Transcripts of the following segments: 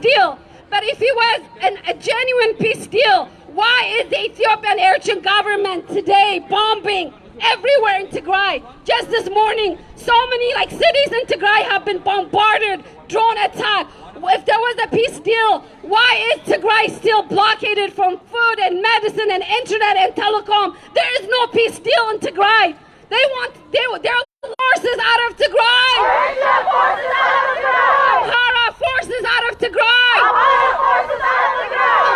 deal. But if it was a genuine peace deal, why is the Ethiopian Eritrean government today bombing everywhere in Tigray? Just this morning, so many cities in Tigray have been bombarded, drone attack. If there was a peace deal, why is Tigray still blockaded from food and medicine and internet and telecom? There is no peace deal in Tigray. Their forces out of Tigray. Amhara forces out of Tigray.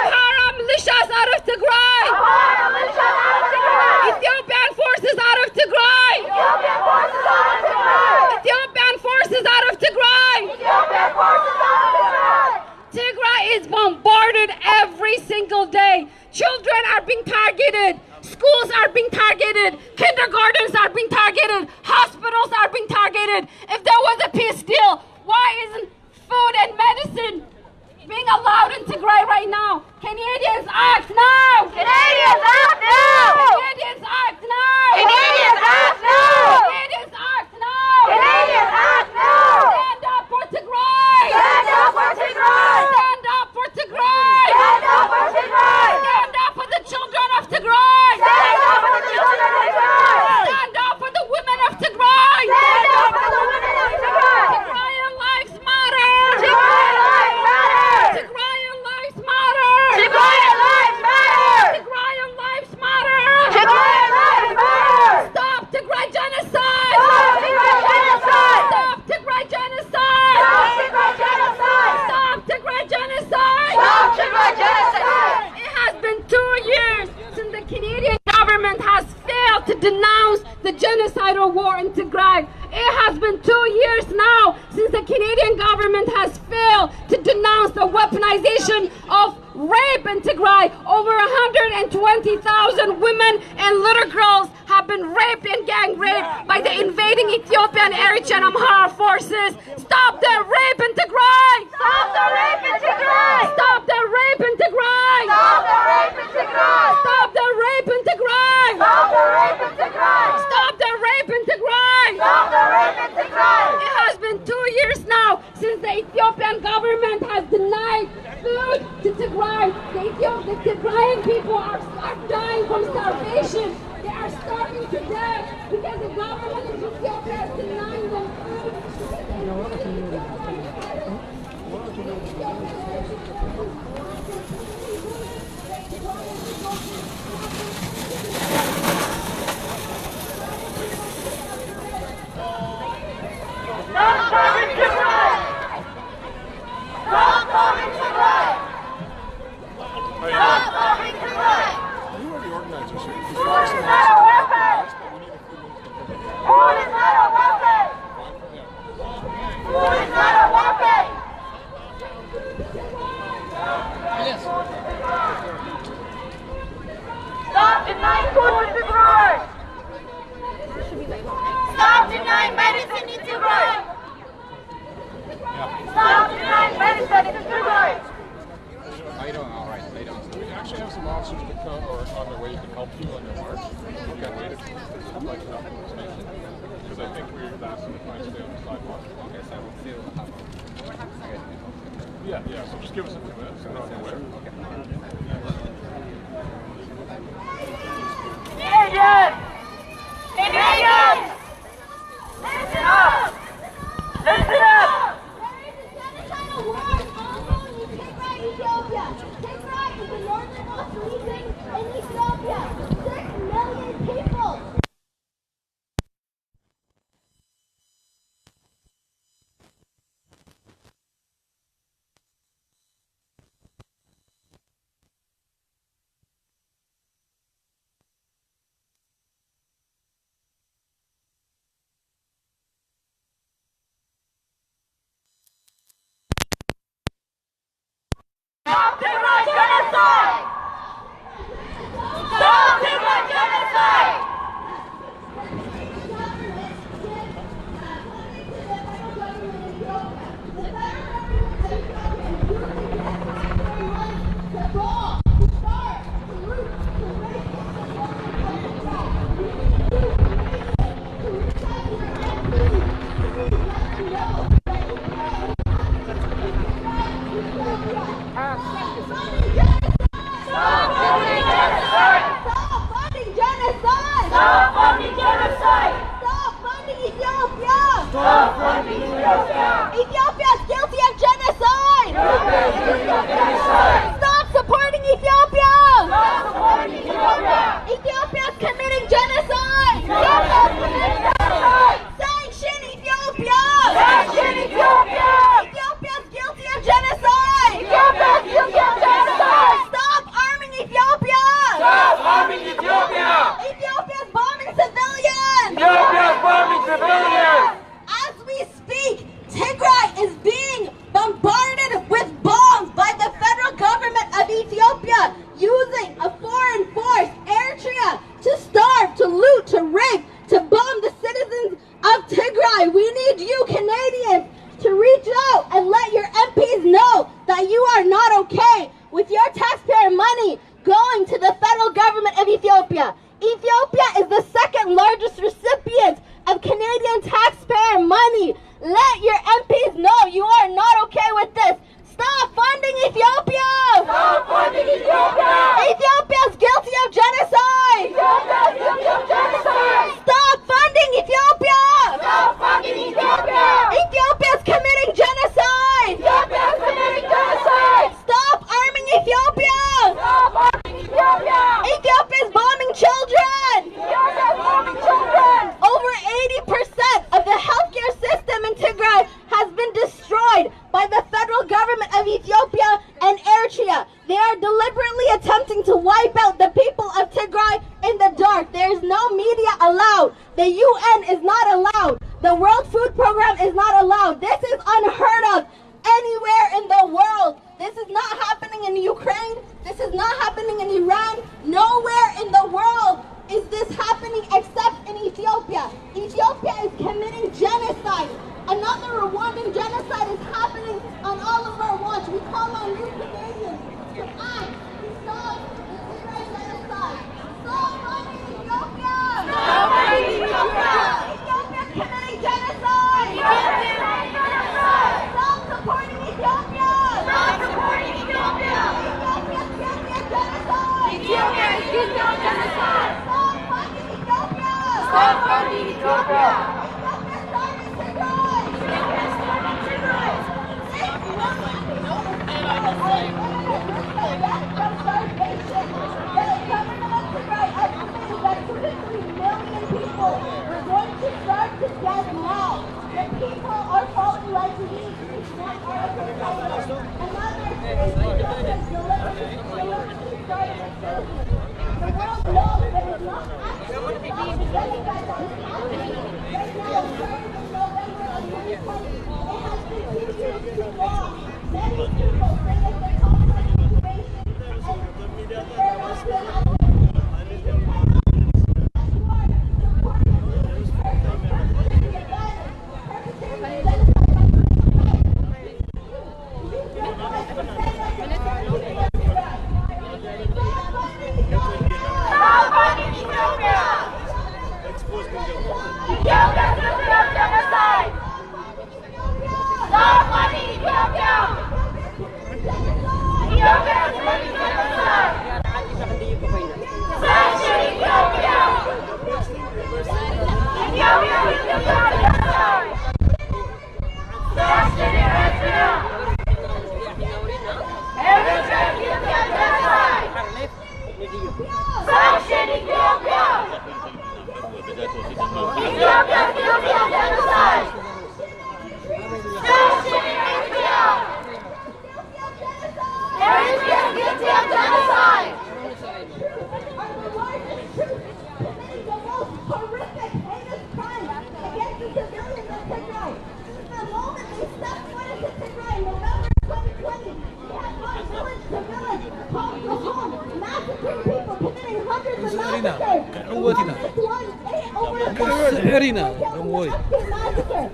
Amhara militias out of Tigray. Ethiopian forces out of Tigray. Ethiopian forces out of Tigray. Tigray is bombarded every single day. Children are being targeted. Schools are being targeted. Kindergartens are being targeted. Hospitals are being targeted. If there was a peace deal, why isn't food and medicine being allowed in Tigray right now? Canadians act now! Canadians act now! Canadians act now! Canadians act now! Canadians act now! Canadians act now! Stand up for Tigray! Stand up for Tigray! Stand up for Tigray! Stand up for Tigray! Stand up for the children of Tigray! Stand up for the children of Tigray! Stand up for the women of Tigray! Stand up for the women of Tigray! Tigrayan lives matter! Tigrayan lives matter! Tigrayan lives matter! Tigrayan lives matter! Tigrayan lives matter! Tigrayan lives matter! Stop Tigray genocide! Stop Tigray genocide! Stop Tigray genocide! Stop Tigray genocide! Stop Tigray genocide! Stop Tigray genocide! It has been 2 years since the Canadian government has failed to denounce the genocidal war in Tigray. It has been 2 years now since the Canadian government has failed to denounce the weaponization of rape in Tigray. Over 120,000 women and little girls have been raped and gang raped by the invading Ethiopian, Eritrean, Amhara forces. Stop the rape in Tigray! Stop the rape in Tigray! Stop the rape in Tigray! Stop the rape in Tigray! Stop the rape in Tigray! Stop the rape in Tigray! Stop the rape in Tigray! Stop the rape in Tigray! It has been 2 years now since the Ethiopian government has denied food to Tigray. The Tigrayan people are dying from starvation. They are starving to death because the government of Ethiopia is denying them food. Stop coming Tigray! Stop coming Tigray! Stop coming Tigray! You are the organizers here. Food is not a weapon! Food is not a weapon! Food is not a weapon! Stop denying food to Tigray! Stop denying medicine in Tigray! Stop denying medicine in Tigray! How you doing? All right, lay down. We actually have some officers to come or on their way to help you on your march. Okay, wait a minute. I'd like to help in the station because I think we're asked them to try and stay on the sidewalk. Okay, so we'll see what happens. Yeah, so just give us a few minutes and on your way. Canadians! Canadians! Listen up! Listen up! Ethiopia. Tigray is the northernmost region in Ethiopia. 6 million people. that you are not okay with your taxpayer money going to the federal government of Ethiopia. Ethiopia is the second largest recipient of Canadian taxpayer money. Let your MPs know you are not okay with this. Stop funding Ethiopia! Stop funding Ethiopia! Ethiopia is guilty of genocide! Ethiopia is guilty of genocide! Stop funding Ethiopia! Stop funding Ethiopia! Ethiopia is committing genocide! Ethiopia is committing genocide! Stop arming Ethiopia! Stop arming Ethiopia! Ethiopia is bombing children! Ethiopia is bombing children! Over 80% of the healthcare system in Tigray has been destroyed by the federal government of Ethiopia and Eritrea. They are deliberately attempting to wipe out the people of Tigray in the dark. There is no media allowed. The UN is not allowed. The World Food Program is not allowed. This is unheard of anywhere in the world. This is not happening in Ukraine. This is not happening in Iran. Nowhere in the world is this happening except in Ethiopia. Ethiopia is committing genocide. Another Rwandan genocide is happening on all of our watch. We call on you Canadians to act to stop the Tigray genocide. Stop funding Ethiopia! Stop funding Ethiopia! Ethiopia is committing genocide! Ethiopia is committing genocide! Stop supporting Ethiopia! Stop supporting Ethiopia! Ethiopia is guilty of genocide! Ethiopia is guilty of genocide! Stop funding Ethiopia! Stop funding Ethiopia! Ethiopia is starting Tigray! Ethiopia is starting Tigray!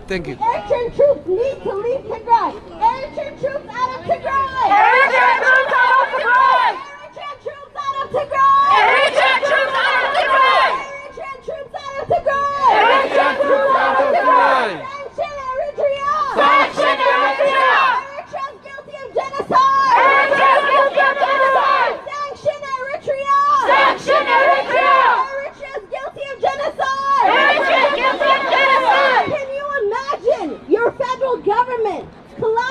Thank you. Eritrean troops need to leave Tigray. Eritrean troops out of Tigray. Eritrean troops out of Tigray! Eritrean troops out of Tigray. Eritrean troops out of Tigray! Eritrean troops out of Tigray. Eritrean troops out of Tigray! Sanction Eritrea. Sanction Eritrea! Eritrea is guilty of genocide. Eritrea is guilty of genocide! Sanction Eritrea. Sanction Eritrea! Eritrea is guilty of genocide. Eritrea is guilty of genocide! Can you imagine your federal government collapsing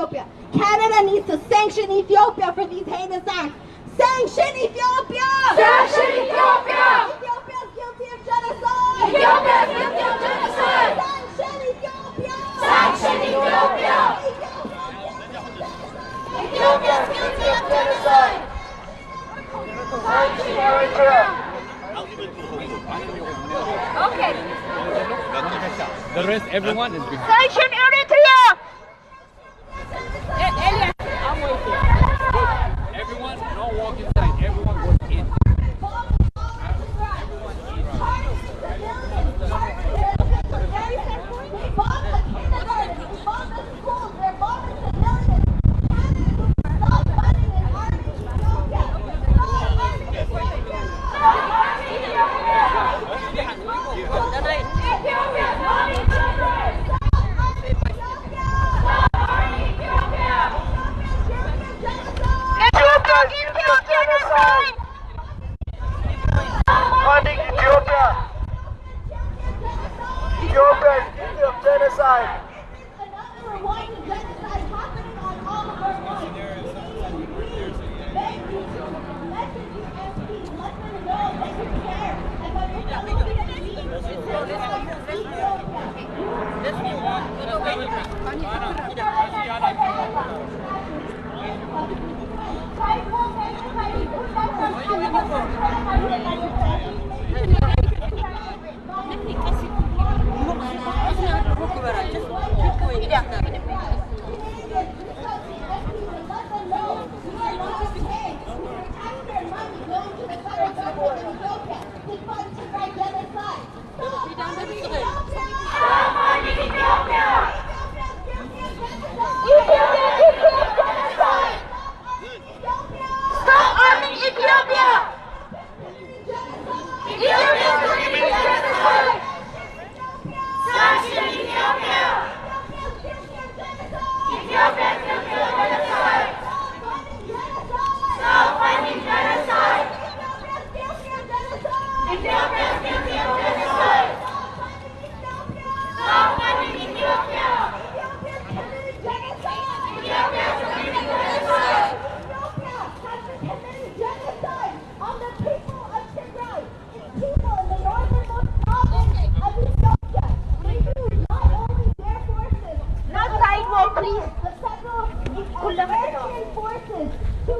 Ethiopia. Canada needs to sanction Ethiopia for these heinous acts. Sanction Ethiopia! Sanction Ethiopia! Ethiopia is guilty of genocide! Ethiopia is guilty of genocide! Sanction Ethiopia! Sanction Ethiopia! Ethiopia is guilty of genocide! Sanction Eritrea! Okay. The rest, everyone is behind. Sanction Eritrea! Everyone, don't walk inside. Everyone goes in. Funding Ethiopia! Ethiopia is guilty of genocide! Another Rwandan genocide happening on all of our lives. Thank you. Message your MPs. Let them know that you care about your fellow Tigray Genocide. Stop funding Ethiopia! Stop arming Ethiopia! Ethiopia is committing genocide! Sanction Ethiopia! Ethiopia is guilty of genocide! Stop funding genocide! Ethiopia is guilty of genocide! Stop funding Ethiopia! Ethiopia is committing genocide! Genocide on the people of Tigray. It's people in the northernmost province of Ethiopia. They use not only their forces, not sidewalk, please, the federal Eritrean forces to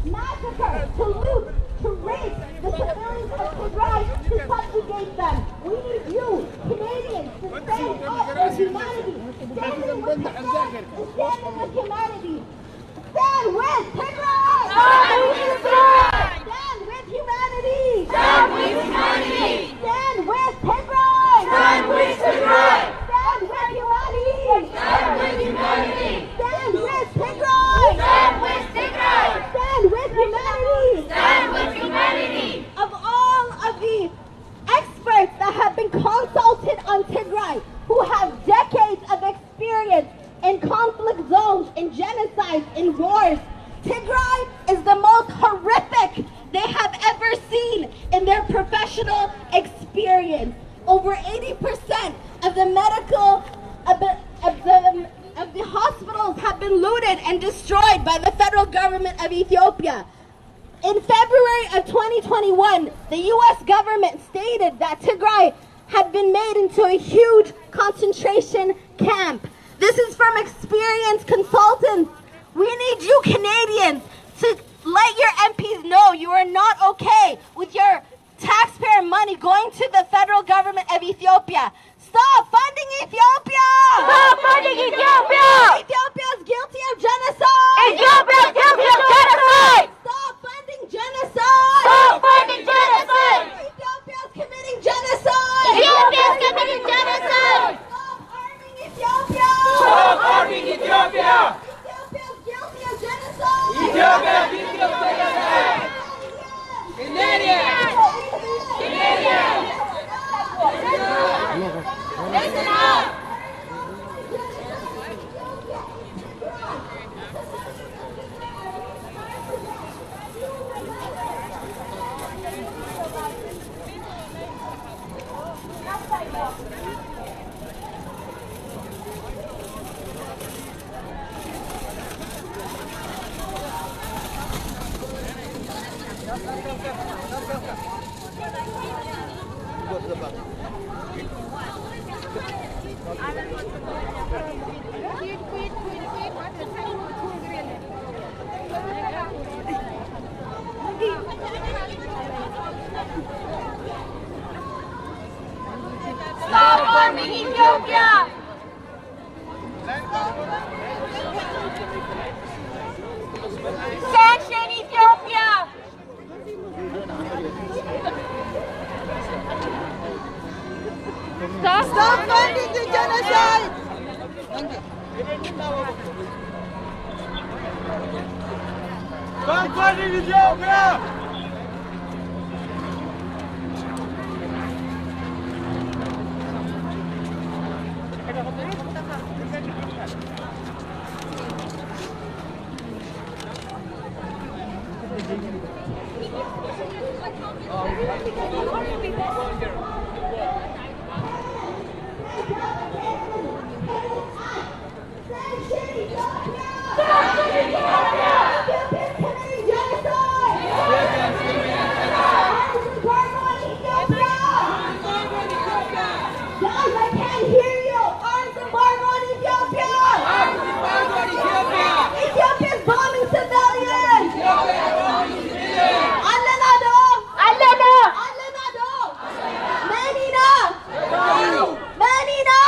massacre, to loot, to rape the civilians of Tigray, to subjugate them. We need you, Canadians, to stand up for humanity. Standing with the flag and standing with humanity. Stand with Tigray! Stand with Tigray! Stand with humanity! Stand with humanity! Stand with Tigray! Stand with Tigray! Stand with humanity! Stand with humanity! Stand with Tigray! Stand with Tigray! Stand with humanity! Stand with humanity! Of all of the experts that have been consulted on Tigray, who have decades of experience in conflict zones, in genocides, in wars, Tigray is the most horrific they have ever seen in their professional experience. Over 80% of the medical, of the hospitals have been looted and destroyed by the federal government of Ethiopia. In February of 2021, the U.S. government stated that Tigray had been made into a huge concentration camp. This is from experienced consultants. We need you Canadians to let your MPs know you are not okay with your taxpayer money going to the federal government of Ethiopia. Stop funding Ethiopia! Stop funding Ethiopia! Ethiopia is guilty of genocide! Ethiopia is guilty of genocide! Stop funding genocide! Stop funding genocide! Ethiopia is committing genocide! Ethiopia is committing genocide! Stop arming Ethiopia! Stop arming Ethiopia! Ethiopia is guilty of genocide! Ethiopia is guilty of genocide! Canadians! Canadians! Listen up! Stop funding Ethiopia! Sanction Ethiopia! Stop funding the genocide! Stop funding Ethiopia! Ethiopia's bombing civilians! Allenado! Manina!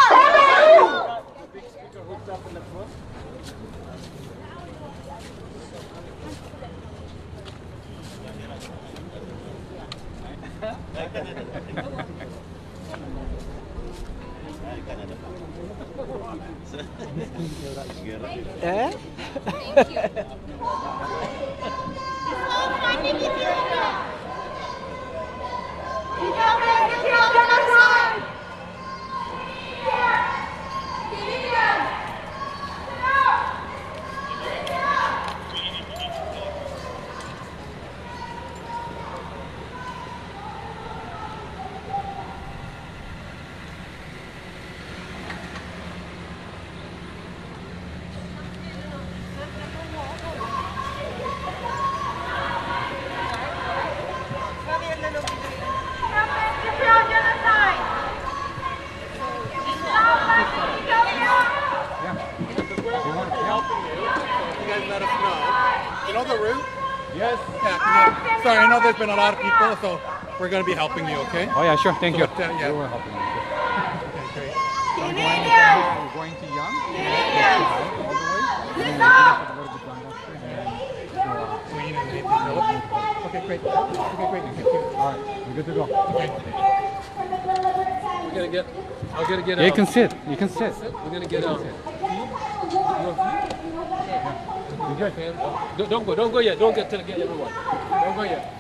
You know the route? Yes. Yeah, sorry, I know there's been a lot of people, so we're going to be helping you, okay? Oh yeah, sure. Thank you. yeah. You were helping me. Okay, great. So I'm going to Young. All the way. And then a little bit down that street. Queen and Nathan Phillips. Okay, great. Okay, great. Thank you. All right, we're good to go. I'm gonna get Yeah, you can sit. You can sit. We're gonna get out. You good? Don't go yet. Don't get till get everyone. Don't go yet.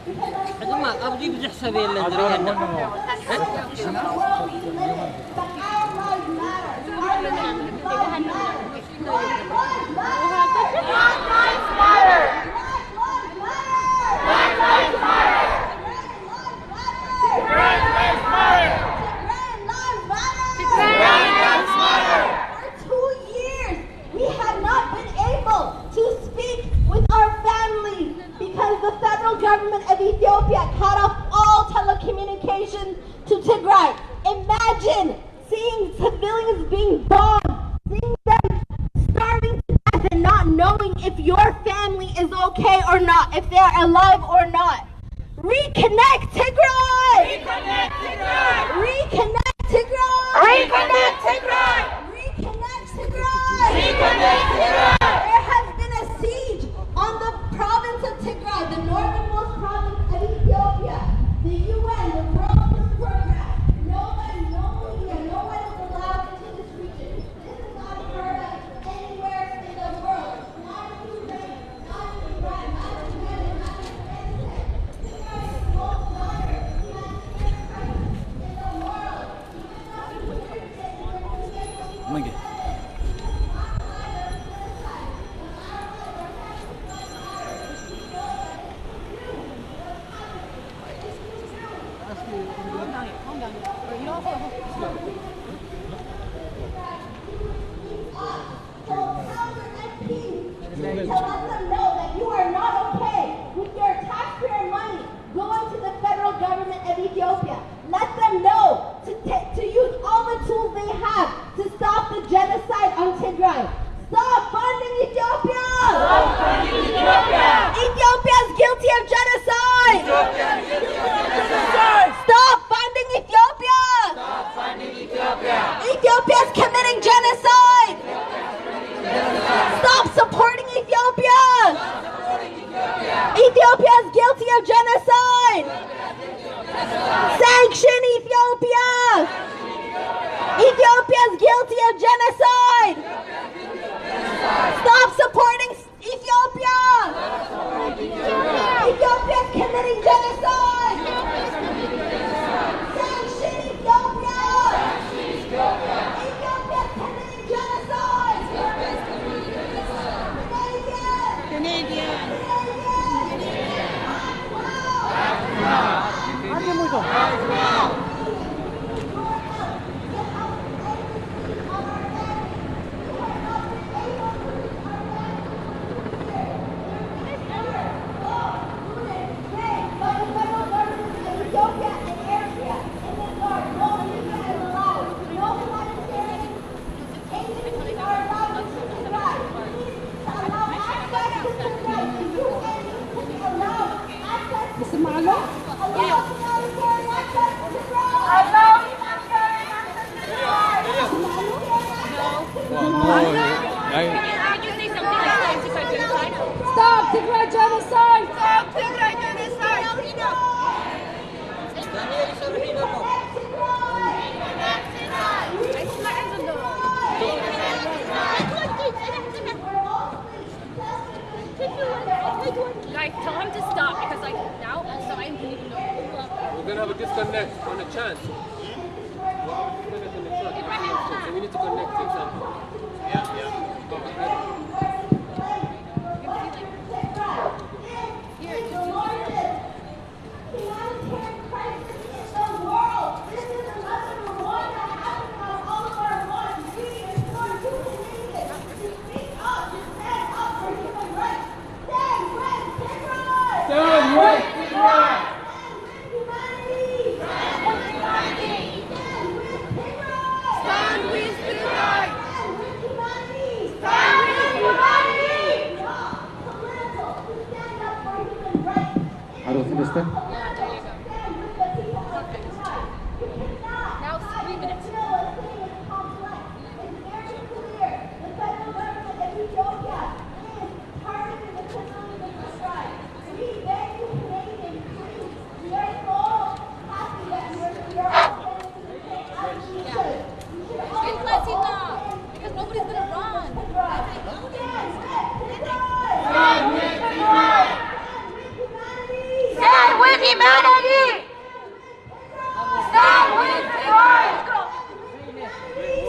For 2 years, we have not been able to speak with our families because the federal government of Ethiopia cut off all telecommunications to Tigray. Imagine seeing civilians being bombed, seeing them starving to death and not knowing if your family is okay or not, if they're alive or not. Reconnect Tigray! Reconnect Tigray! Reconnect Tigray! Reconnect Tigray! Reconnect Tigray! Reconnect Tigray! There has been a siege on the province of Tigray, the northernmost province of Ethiopia. The UN, the World Food Program, no media, no one is allowed into this region. This is not heard of anywhere in the world. Not in Ukraine, not in Iran, not in Yemen, not in Afghanistan. Tigray is the most violent humanitarian crisis in the world. Let them know that you are not okay with your taxpayer money federal government of Ethiopia. Let them know to use all the tools they have to stop the genocide on Tigray. Stop funding Ethiopia! Stop funding Ethiopia! Ethiopia is guilty of genocide! Ethiopia is guilty of genocide! Stop funding Ethiopia! Stop funding Ethiopia! Ethiopia is committing genocide! Stop supporting Ethiopia! Ethiopia is guilty of genocide! Sanction Ethiopia! Ethiopia is guilty of genocide! Stop supporting Ethiopia! Ethiopia is committing genocide! Sanction Ethiopia! Ethiopia is committing genocide! Stop Tigray Genocide! Stop Tigray Genocide! Like, tell him to stop because, like, now also I need to know. We're gonna have a disconnect on a chance. We'll have a disconnect on a chance. So we need to connect things. I don't understand. Now it's 3 minutes. Because nobody's gonna run. Stand with humanity! Stand with Tigray!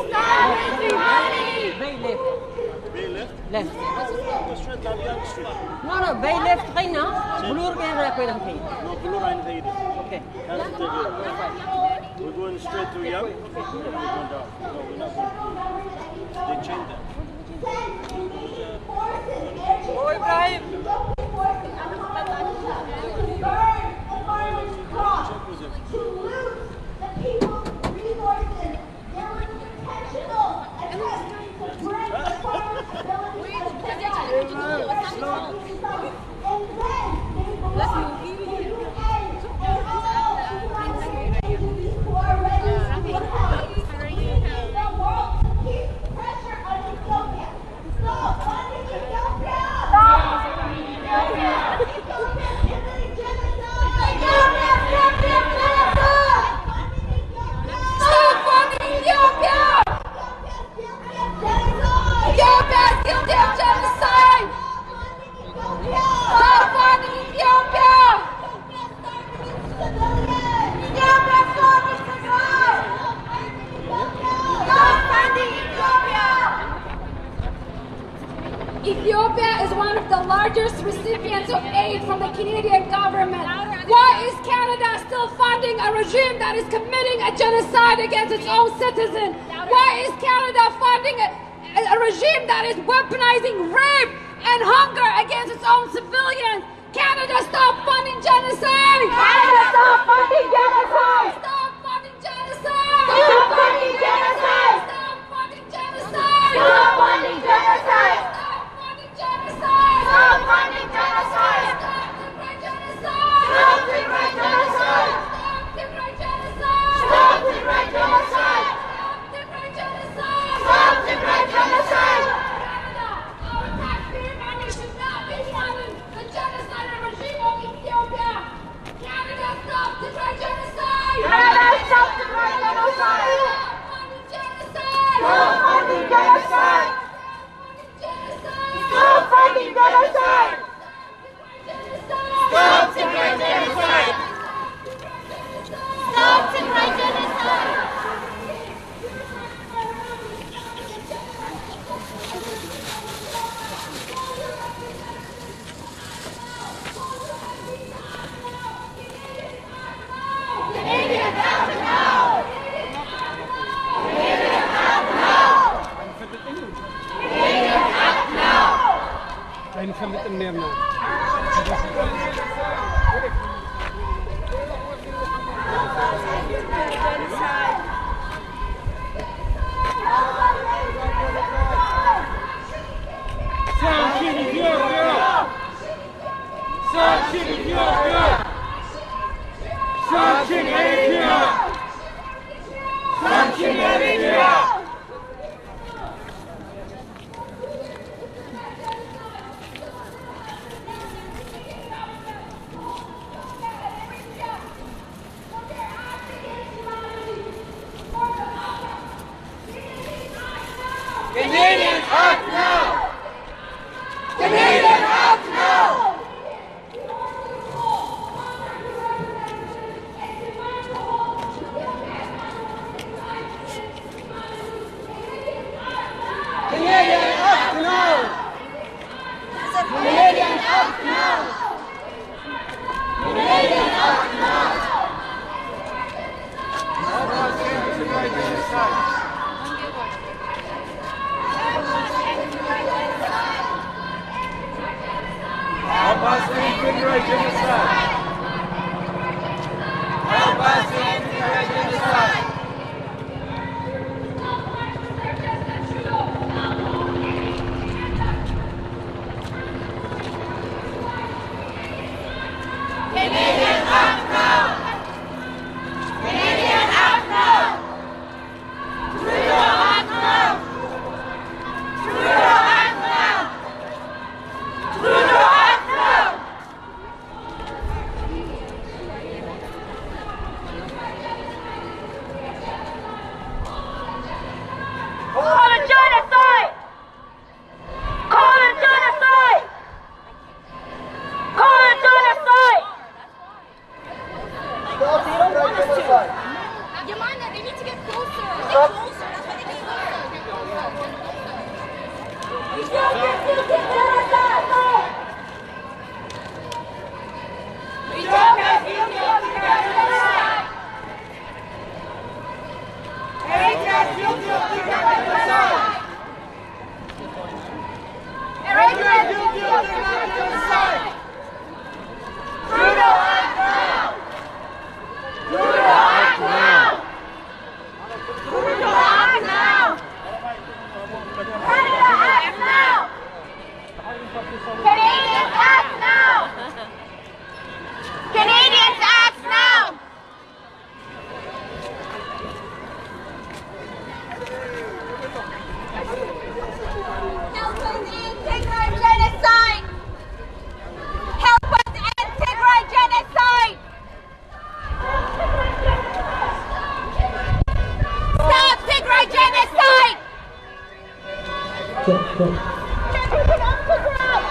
Stand with humanity! They left. Left. The street down the other street. No, they left right now. Blue can require them. No, Blue Line Haiti. Okay. That's the thing. We're going straight to Yam. We're going down. No, we're not going. They changed that. Oh, Ibrahim. Ethiopia is one of the largest recipients of aid from the Canadian government. Why is Canada still funding a regime that is committing a genocide against its own citizens? Why is Canada funding a regime that is weaponizing rape and hunger against its own civilians? Canada, stop funding genocide! Canada, stop funding ንፈልጥ ነርና Sanction Ethiopia! Sanction Ethiopia! Sanction Ethiopia! Sanction Ethiopia! Canadians act now! Canadians act now! Canadians act now! Canadians act now! Canadians act now! Tigray Genocide! Help us end Tigray Genocide! Help us end Tigray Genocide! Canadian act now! Canadian act now! Trudeau act now! Trudeau act now! Trudeau act now! Call it genocide! Call it genocide! Call it genocide! Yamana, they need to get closer. Get closer. That's why they get closer. Ethiopia's guilty of genocide! Ethiopia's guilty of genocide! Eritrea's guilty of genocide! Eritrea's guilty of genocide! Trudeau act now! Trudeau act now! Trudeau act now! Canada act now! Canadians act now! Canadians act now! Help us end Tigray genocide! Help us end Tigray genocide! Stop Tigray genocide! Everything up Tigray!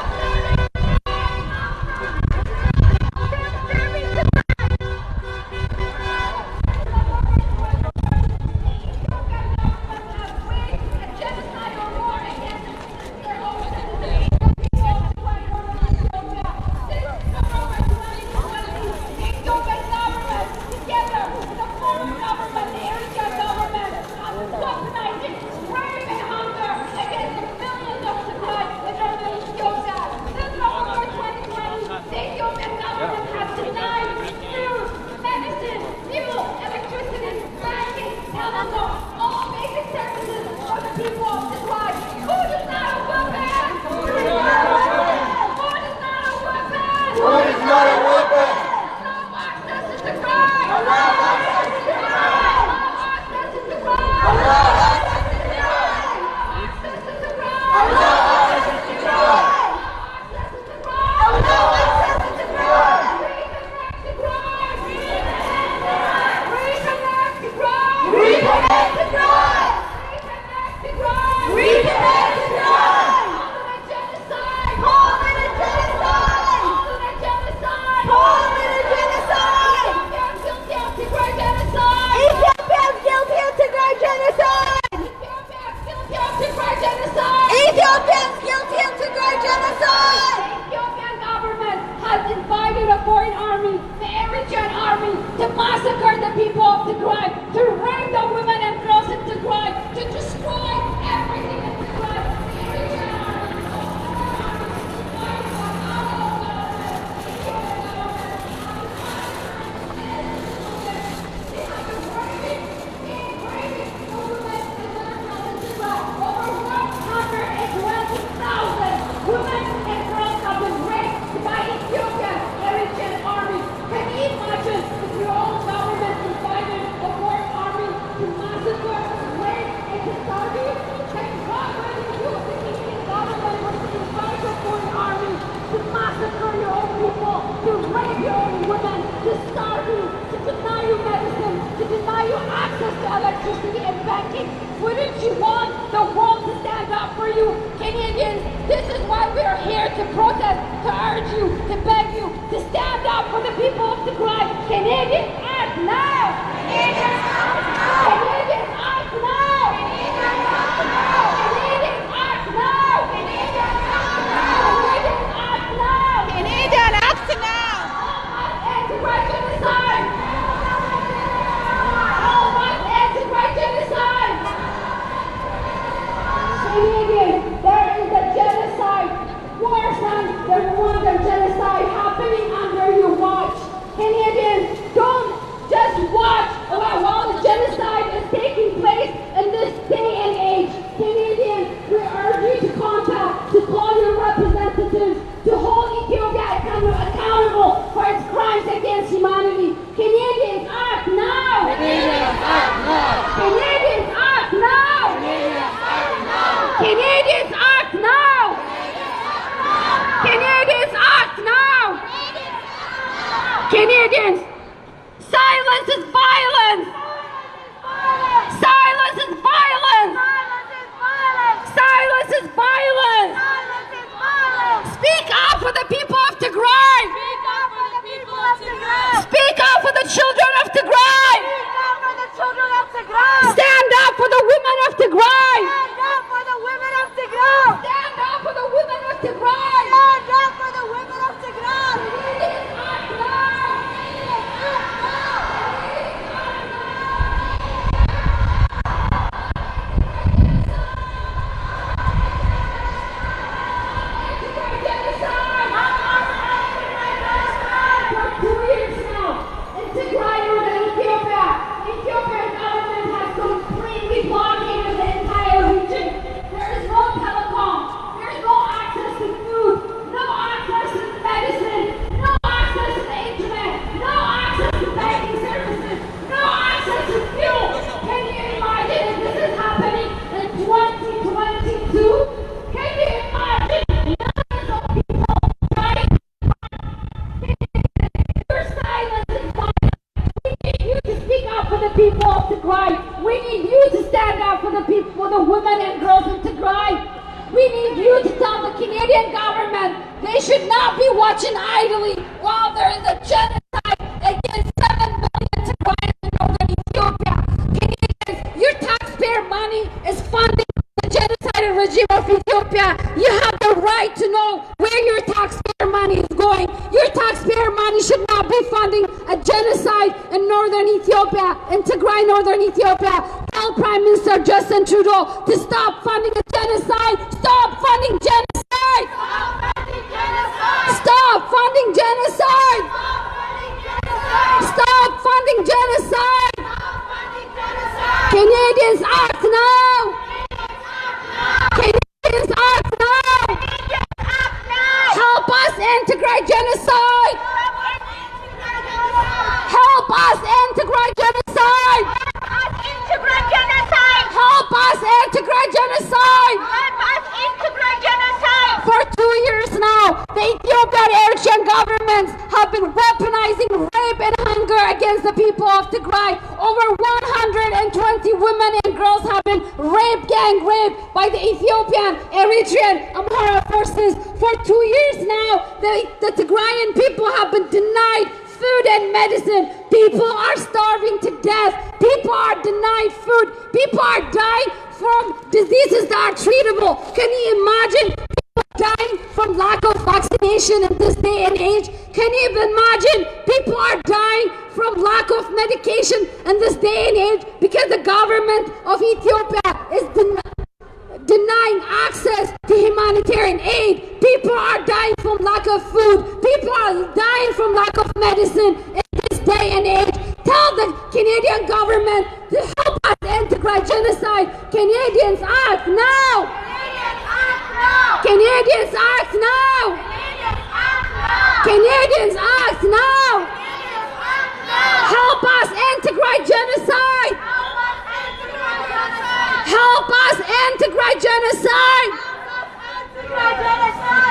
Wouldn't you want the world to stand up for you? Canadians, this is why we are here to protest, to urge you, to beg you, to stand up for the people of Tigray. Canadians, act now! Canadians, act now! Canadians, act now! Canadians, act now! Canadians, act now! Canadians, act now! Canadians, act now! Tigray genocide! Tigray genocide! Canadians, there is a genocide, worse than the Rwandan genocide happening under your watch. Canadians, don't just watch while the genocide is taking place in this day and age. Canadians, we urge you to contact, to call your representatives, to hold Ethiopia accountable for its crimes against humanity. Canadians, act now! Canadians, act now! Canadians, act now! Canadians, act now! Canadians, act now! Canadians, silence is violence! Silence is violence! Silence is violence! Speak up for the people of Tigray! Speak up for the children of Tigray! Stand up for the women of Tigray! Stand up for the women of Tigray! Stand up for the women of Tigray! Stand up for the women of Tigray! Ethiopian government has completely blockaded the entire region. There is no telecom, there is no access to food, no access to medicine, no access to the internet, no access to banking services, no access to fuel. Can you imagine if this is happening in 2022? Can you imagine millions of people dying? Your silence is violence. We need you to speak up for the people of Tigray. We need you to stand up for the people, for the women and girls of Tigray. We need you to tell the Canadian government they should not be watching idly while there is a genocide against 7 million Tigrayans in northern Ethiopia. Canadians, your taxpayer money is funding the genocidal regime of Ethiopia. You have the right to know where your taxpayer money is going. Your taxpayer money should not be funding a genocide in northern Ethiopia, in Tigray, northern Ethiopia. Tell Prime Minister Justin Trudeau to stop funding a genocide. Stop funding genocide. Stop funding genocide. Stop funding genocide. Canadians, act now. Canadians, act now. Help us integrate genocide. Help us integrate genocide. Help us integrate genocide. For 2 years now, the Ethiopian and Eritrean governments have been weaponizing rape and hunger against the people of Tigray. Over 120 women and girls have been gang raped by the Ethiopian, Eritrean, Amhara forces. For 2 years now, the Tigrayan people have been denied food and medicine. People are starving to death. People are denied food. People are dying from diseases that are treatable. Can you imagine people dying from lack of vaccination in this day and age? Can you even imagine people are dying from lack of medication in this day and age because the government of Ethiopia is denying access to humanitarian aid? People are dying from lack of food. People are dying from lack of medicine in this day and age. Tell the Canadian government to help us integrate genocide. Canadians, act now! Canadians, act now! Canadians, act now! Help us integrate genocide! Help us integrate genocide!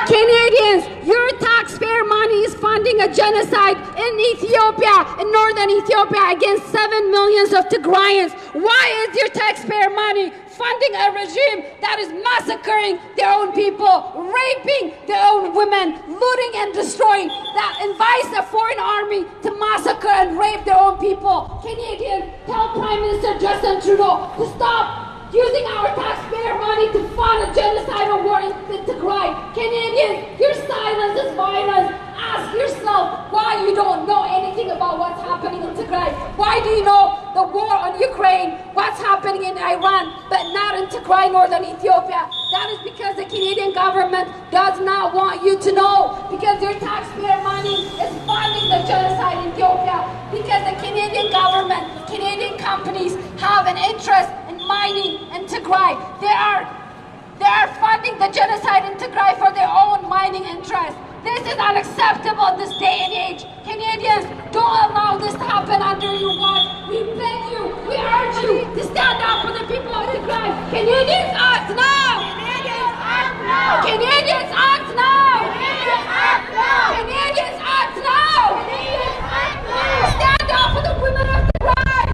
Canadians, your taxpayer money is funding a genocide genocide in Ethiopia, in northern Ethiopia, against 7 million of Tigrayans. Why is your taxpayer money funding a regime that is massacring their own people, raping their own women, looting and destroying, that invites a foreign army to massacre and rape their own people? Canadians, tell Prime Minister Justin Trudeau to stop using our taxpayer money to fund a genocidal war in Tigray. Canadians, your silence is violence. Ask yourself why you don't know anything about what's happening in Tigray. Why do you know the war on Ukraine, what's happening in Iran, but not in Tigray, northern Ethiopia? That is because the Canadian government does not want you to know, because your taxpayer money is funding the genocide in Ethiopia, because the Canadian government, Canadian companies have an interest in mining in Tigray. They are funding the genocide in Tigray for their own mining interests. This is unacceptable in this day and age. Canadians, don't allow this to happen under your watch. We beg you, we urge you to stand up for the people of Tigray. Canadians, act now! Canadians, act now! Canadians, act now! Canadians, act now! Canadians, act now! Canadians, act now! Stand up for the women of Tigray!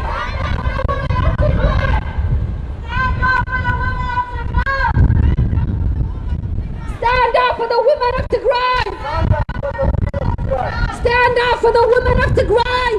Stand up for the women of Tigray! Stand up for the women of Tigray!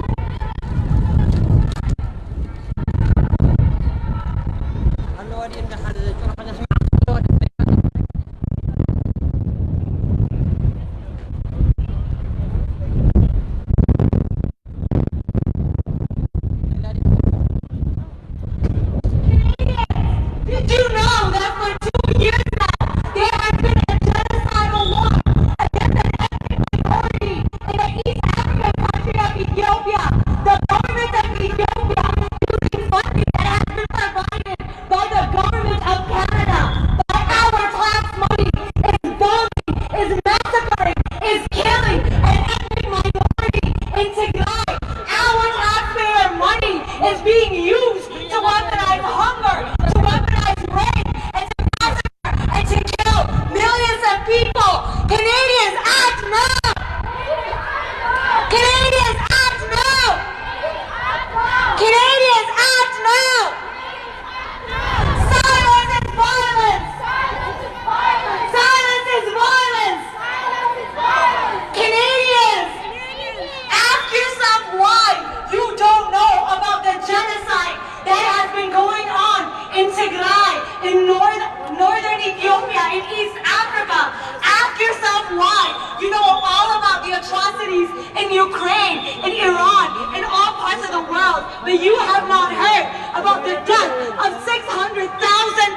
Did you know that for 2 years now, there has been a genocidal war against an ethnic minority in the East African country of Ethiopia? The government of Ethiopia, using funding that has been provided by the government of Canada, by our tax money, is bombing, is massacring, is killing an ethnic minority in Tigray. Our taxpayer money is being used to weaponize hunger, to weaponize rape, and to massacre and to kill millions of people. Canadians, act now! Canadians, act now! Canadians, act now! Silence is violence! Silence is violence! Canadians, ask yourself why you don't know about the genocide that has been going on in Tigray, in northern Ethiopia, in East Africa. Ask yourself why. You know all about the atrocities in Ukraine, in Iran, in all parts of the world, but you have not heard about the death of 600,000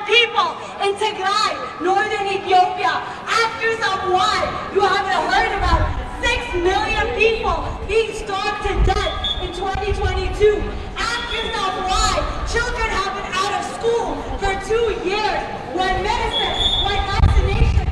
people in Tigray, northern Ethiopia. Ask yourself why you haven't heard about 6 million people being starved to death in 2022. Ask yourself why children have been out of school for 2 years, when medicine, when vaccination.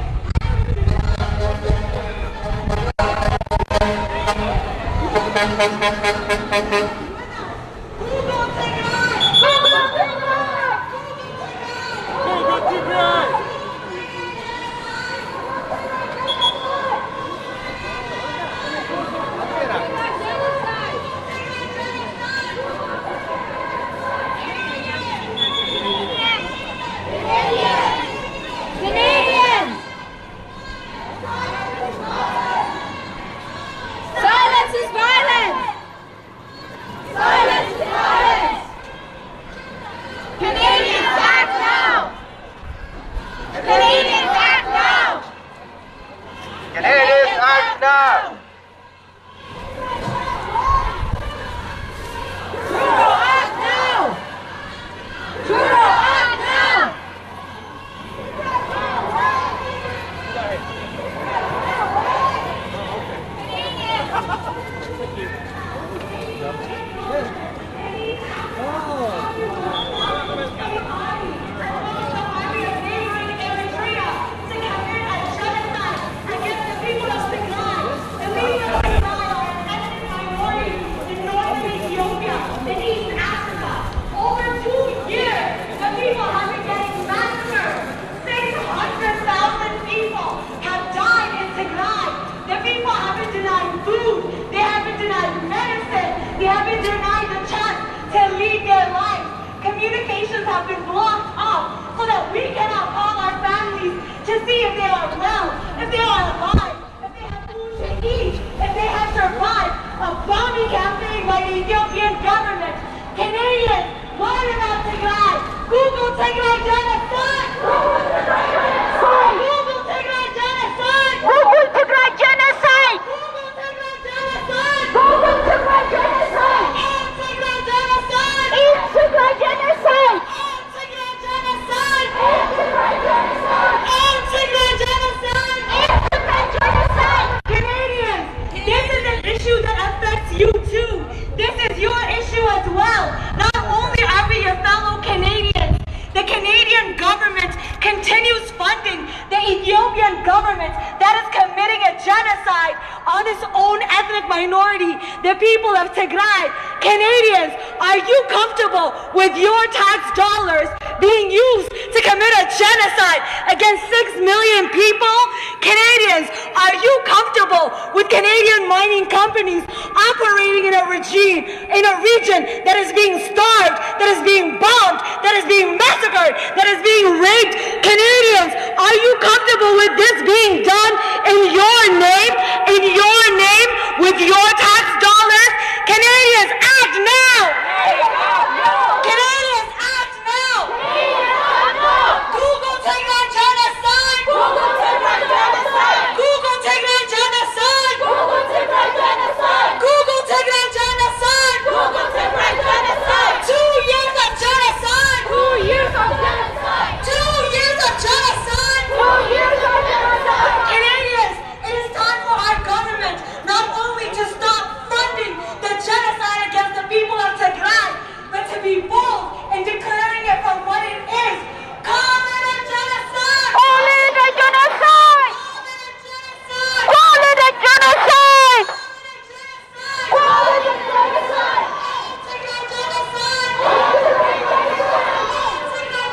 Canadians! Silence is violence! Silence is violence! Canadians, act now! Canadians, act now! Canadians, act now! Trudeau, act now! Trudeau, act now! And we have been blocked off so that we cannot call our families to see if they are well, if they are alive, if they have food to eat, if they have survived a bombing campaign by the Ethiopian government. Canadians, learn about Tigray. Google Tigray Genocide. Google Tigray Genocide. Google Tigray Genocide. Google Tigray Genocide. Google Tigray Genocide. Google Tigray Genocide. End Tigray Genocide. End Tigray Genocide. End Tigray Genocide. End Tigray Genocide. End Tigray Genocide. End Tigray Genocide. Canadians, this is an issue that affects you too. This is your issue as well. Not only are we your fellow Canadians, the Canadian government continues funding the Ethiopian government that is committing a genocide on its own ethnic minority, the people of Tigray. Canadians, are you comfortable with your tax dollars being used to commit a genocide against 6 million people? Canadians, are you comfortable with Canadian mining companies operating in a regime, in a region that is being starved, that is being bombed, that is being massacred, that is being raped? Canadians, are you comfortable with this being done in your name, with your tax dollars? Canadians, act now! Canadians, act now! Google Tigray Genocide! Google Tigray Genocide! Google Tigray Genocide! Google Tigray Genocide! Google Tigray Genocide! Google Tigray Genocide! 2 years of genocide! 2 years of genocide! 2 years of genocide! 2 years of genocide! Canadians, it is time for our government not only to stop funding the genocide against the people of Tigray, but to be bold in declaring it for what it is. Call it a genocide! Call it a genocide! Call it a genocide! Call it a genocide! Tigray genocide! Tigray genocide! Tigray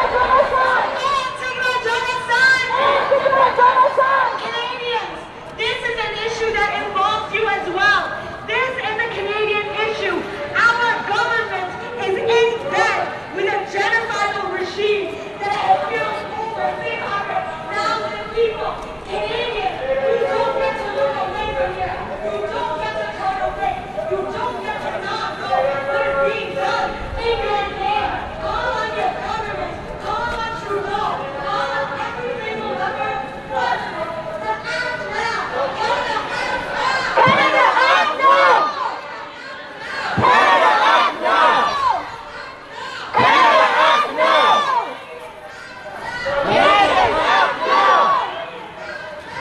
genocide! Tigray genocide! Tigray genocide! Canadians, this is an issue that involves you as well. This is a Canadian issue. Our government is in bed with a genocidal regime that has killed over 300,000 people. Canadians, you don't get to look away from here. You don't get to turn away. You don't get to not know what is being done in your name. Call on your government. Call on Trudeau. Call on every single member of Parliament to act now. Canada, act now! Canada, act now! Canada, act now! Canada, act now! Canada, act now!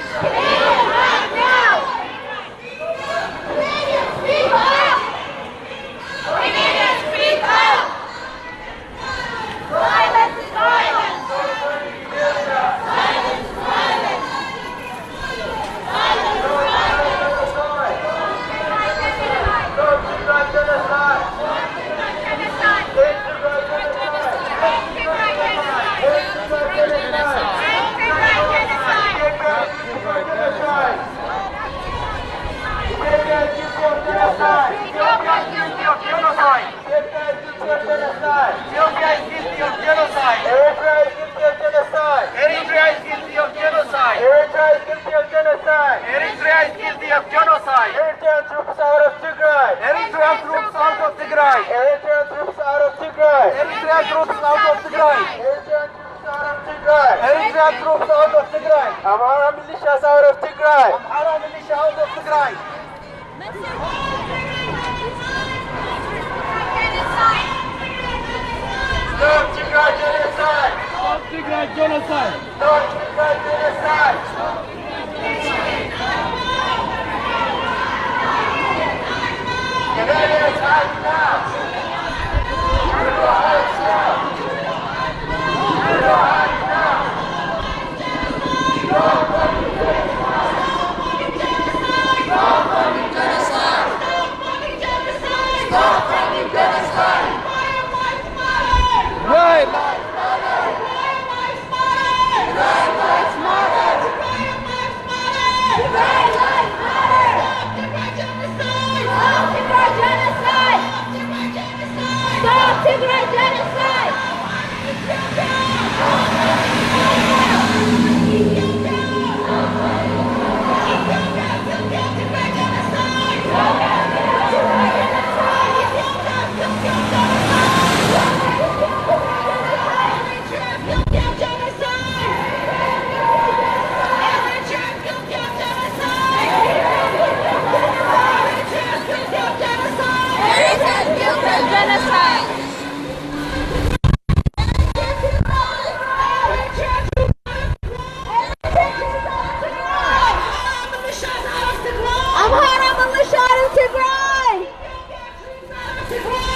Canadians, act now! Canadians, speak up! Canadians, speak up! Silence is violence! Silence is violence! Silence is Eritrean troops out of Tigray! Eritrean troops out of Tigray! Eritrean troops out of Tigray! Eritrean troops out of Tigray! Eritrean troops out of Tigray! Eritrean troops out of Tigray! Amhara militias out of Tigray! Amhara militia out of Tigray! Stop Tigray genocide! Stop Tigray genocide! Stop Tigray genocide! Canadians, act now! Act now! Act now! Stop fucking genocide! Stop fucking genocide! Stop fucking genocide! Right! Right lives matter! Right lives matter! Tigray Genocide!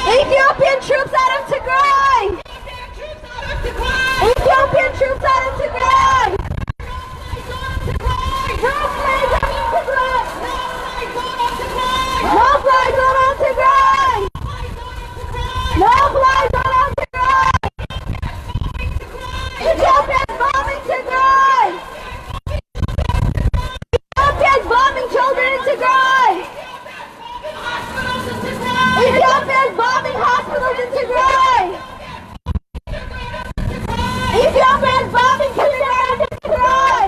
Ethiopian troops out of Tigray! Ethiopian troops out of Tigray! No flies on Tigray! No flies on Tigray! No flies on Tigray! Ethiopia's bombing Tigray! Ethiopia's bombing children in Tigray! Ethiopia's bombing hospitals in Tigray! Ethiopia's bombing kindergartens in Tigray!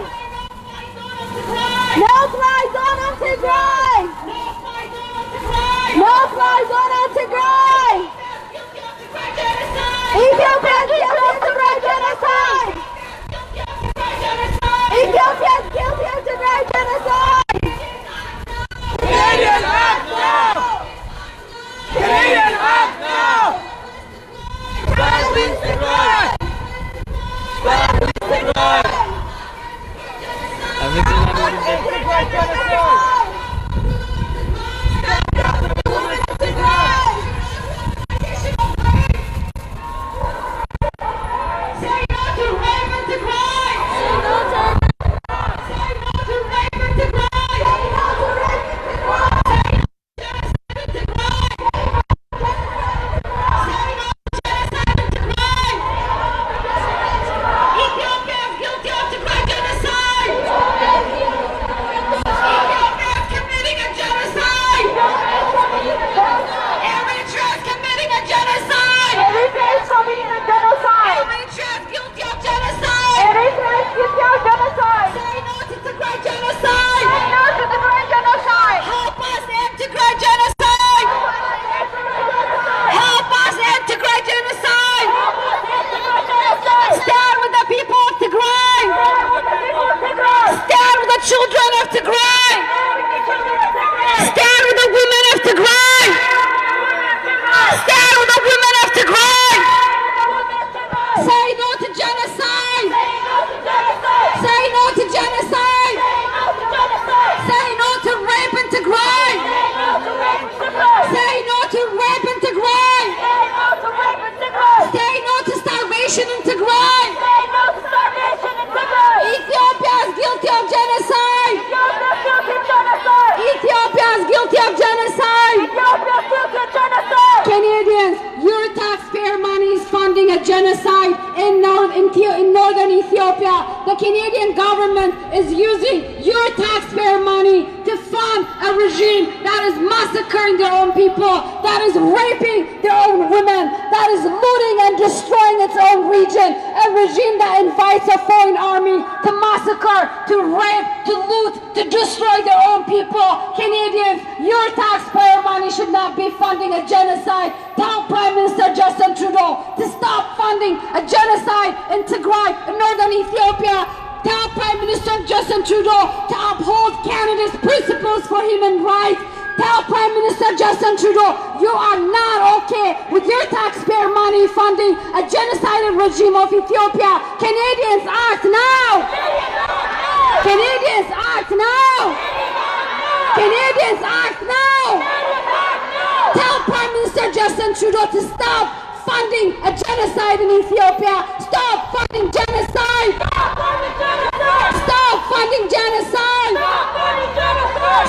No fly zone on Tigray! No fly zone on Tigray! Ethiopia's guilty of Tigray genocide! Ethiopia's guilty of Tigray genocide! Canadian act now! Canadian act now! Silence Tigray! Silence Tigray! Tigray genocide! Children of Tigray! Stand with the women of Tigray! Stand with the women of Tigray! Say no to genocide! Say no to genocide! Say no to rape in Tigray! Say no to rape in Tigray! Say no to starvation in Tigray! Ethiopia is guilty of genocide! Ethiopia is guilty of genocide! Canadians, your taxpayer money is funding a genocide in northern Ethiopia. The Canadian government is using your taxpayer money to fund a regime that is massacring their own people, that is raping their own women, that is looting and destroying its own region, a regime that invites a foreign army to massacre, to rape, to loot, to destroy their own people. Canadians, your taxpayer money should not be funding a genocide. Tell Prime Minister Justin Trudeau to stop funding a genocide in Tigray, in northern Ethiopia. Tell Prime Minister Justin Trudeau to uphold Canada's principles for human rights. Tell Prime Minister Justin Trudeau you are not okay with your taxpayer money funding a genocidal regime of Ethiopia. Canadians, act now! Canadians, act now! Canadians, act now! Tell Prime Minister Justin Trudeau to stop funding a genocide in Ethiopia. Stop funding genocide! Stop funding genocide!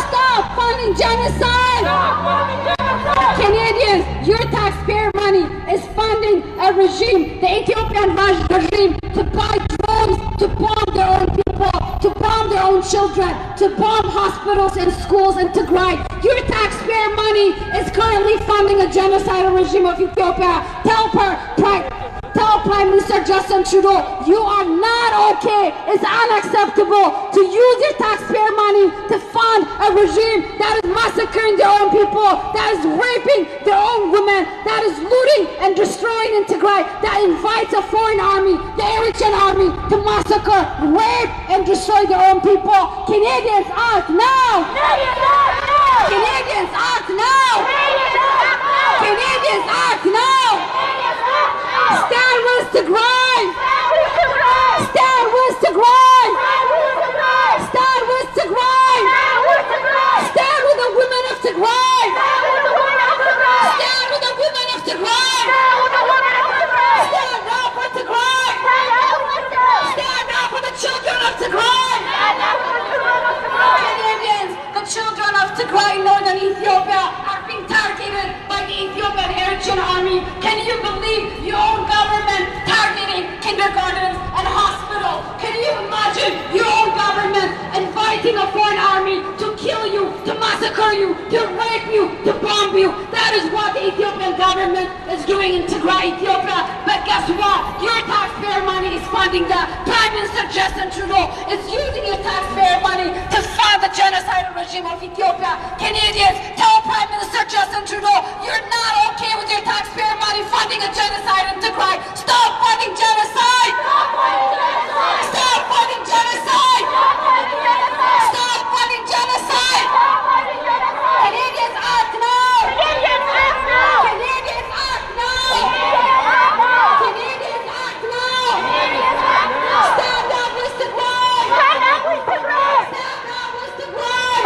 Stop funding genocide! Canadians, your taxpayer money is funding a regime, the Ethiopian regime, to buy drones to bomb their own people. people to bomb their own children, to bomb hospitals and schools in Tigray. Your taxpayer money is currently funding a genocidal regime of Ethiopia. Tell Prime Minister Justin Trudeau, you are not okay. It's unacceptable to use your taxpayer money to fund a regime that is massacring their own people, that is raping their own women, that is looting and destroying in Tigray, that invites a foreign army, the Eritrean army, to massacre, rape, and destroy their own people. Canadians act now! Canadians act now! Canadians act now! Stand with Tigray! Stand with Tigray! Stand with Tigray! Stand with the women of Tigray! Stand with the women of Tigray! Stand up for Tigray! Stand up for the children of Tigray! Canadians, the children of Tigray, northern Ethiopia, are being targeted by the Ethiopian Eritrean army. Can you believe your own government targeting kindergartens and hospitals? Can you imagine your own government inviting a foreign army to kill you, to massacre you, to rape you, to bomb you? That is what the Ethiopian government is doing in Tigray, Ethiopia. But guess what? Your taxpayer money is funding that. Prime Minister Justin Trudeau is using your taxpayer money to fund the genocidal regime of Ethiopia. Canadians, tell Prime Minister Justin Trudeau, you're not okay with your taxpayer money funding a genocide in Tigray. Stop funding genocide! Stop funding genocide! Stop funding genocide! Canadians act now! Canadians act now! Canadians act now! Canadians act now! Stand up with Tigray! Stand up with Tigray! Stand up with Tigray!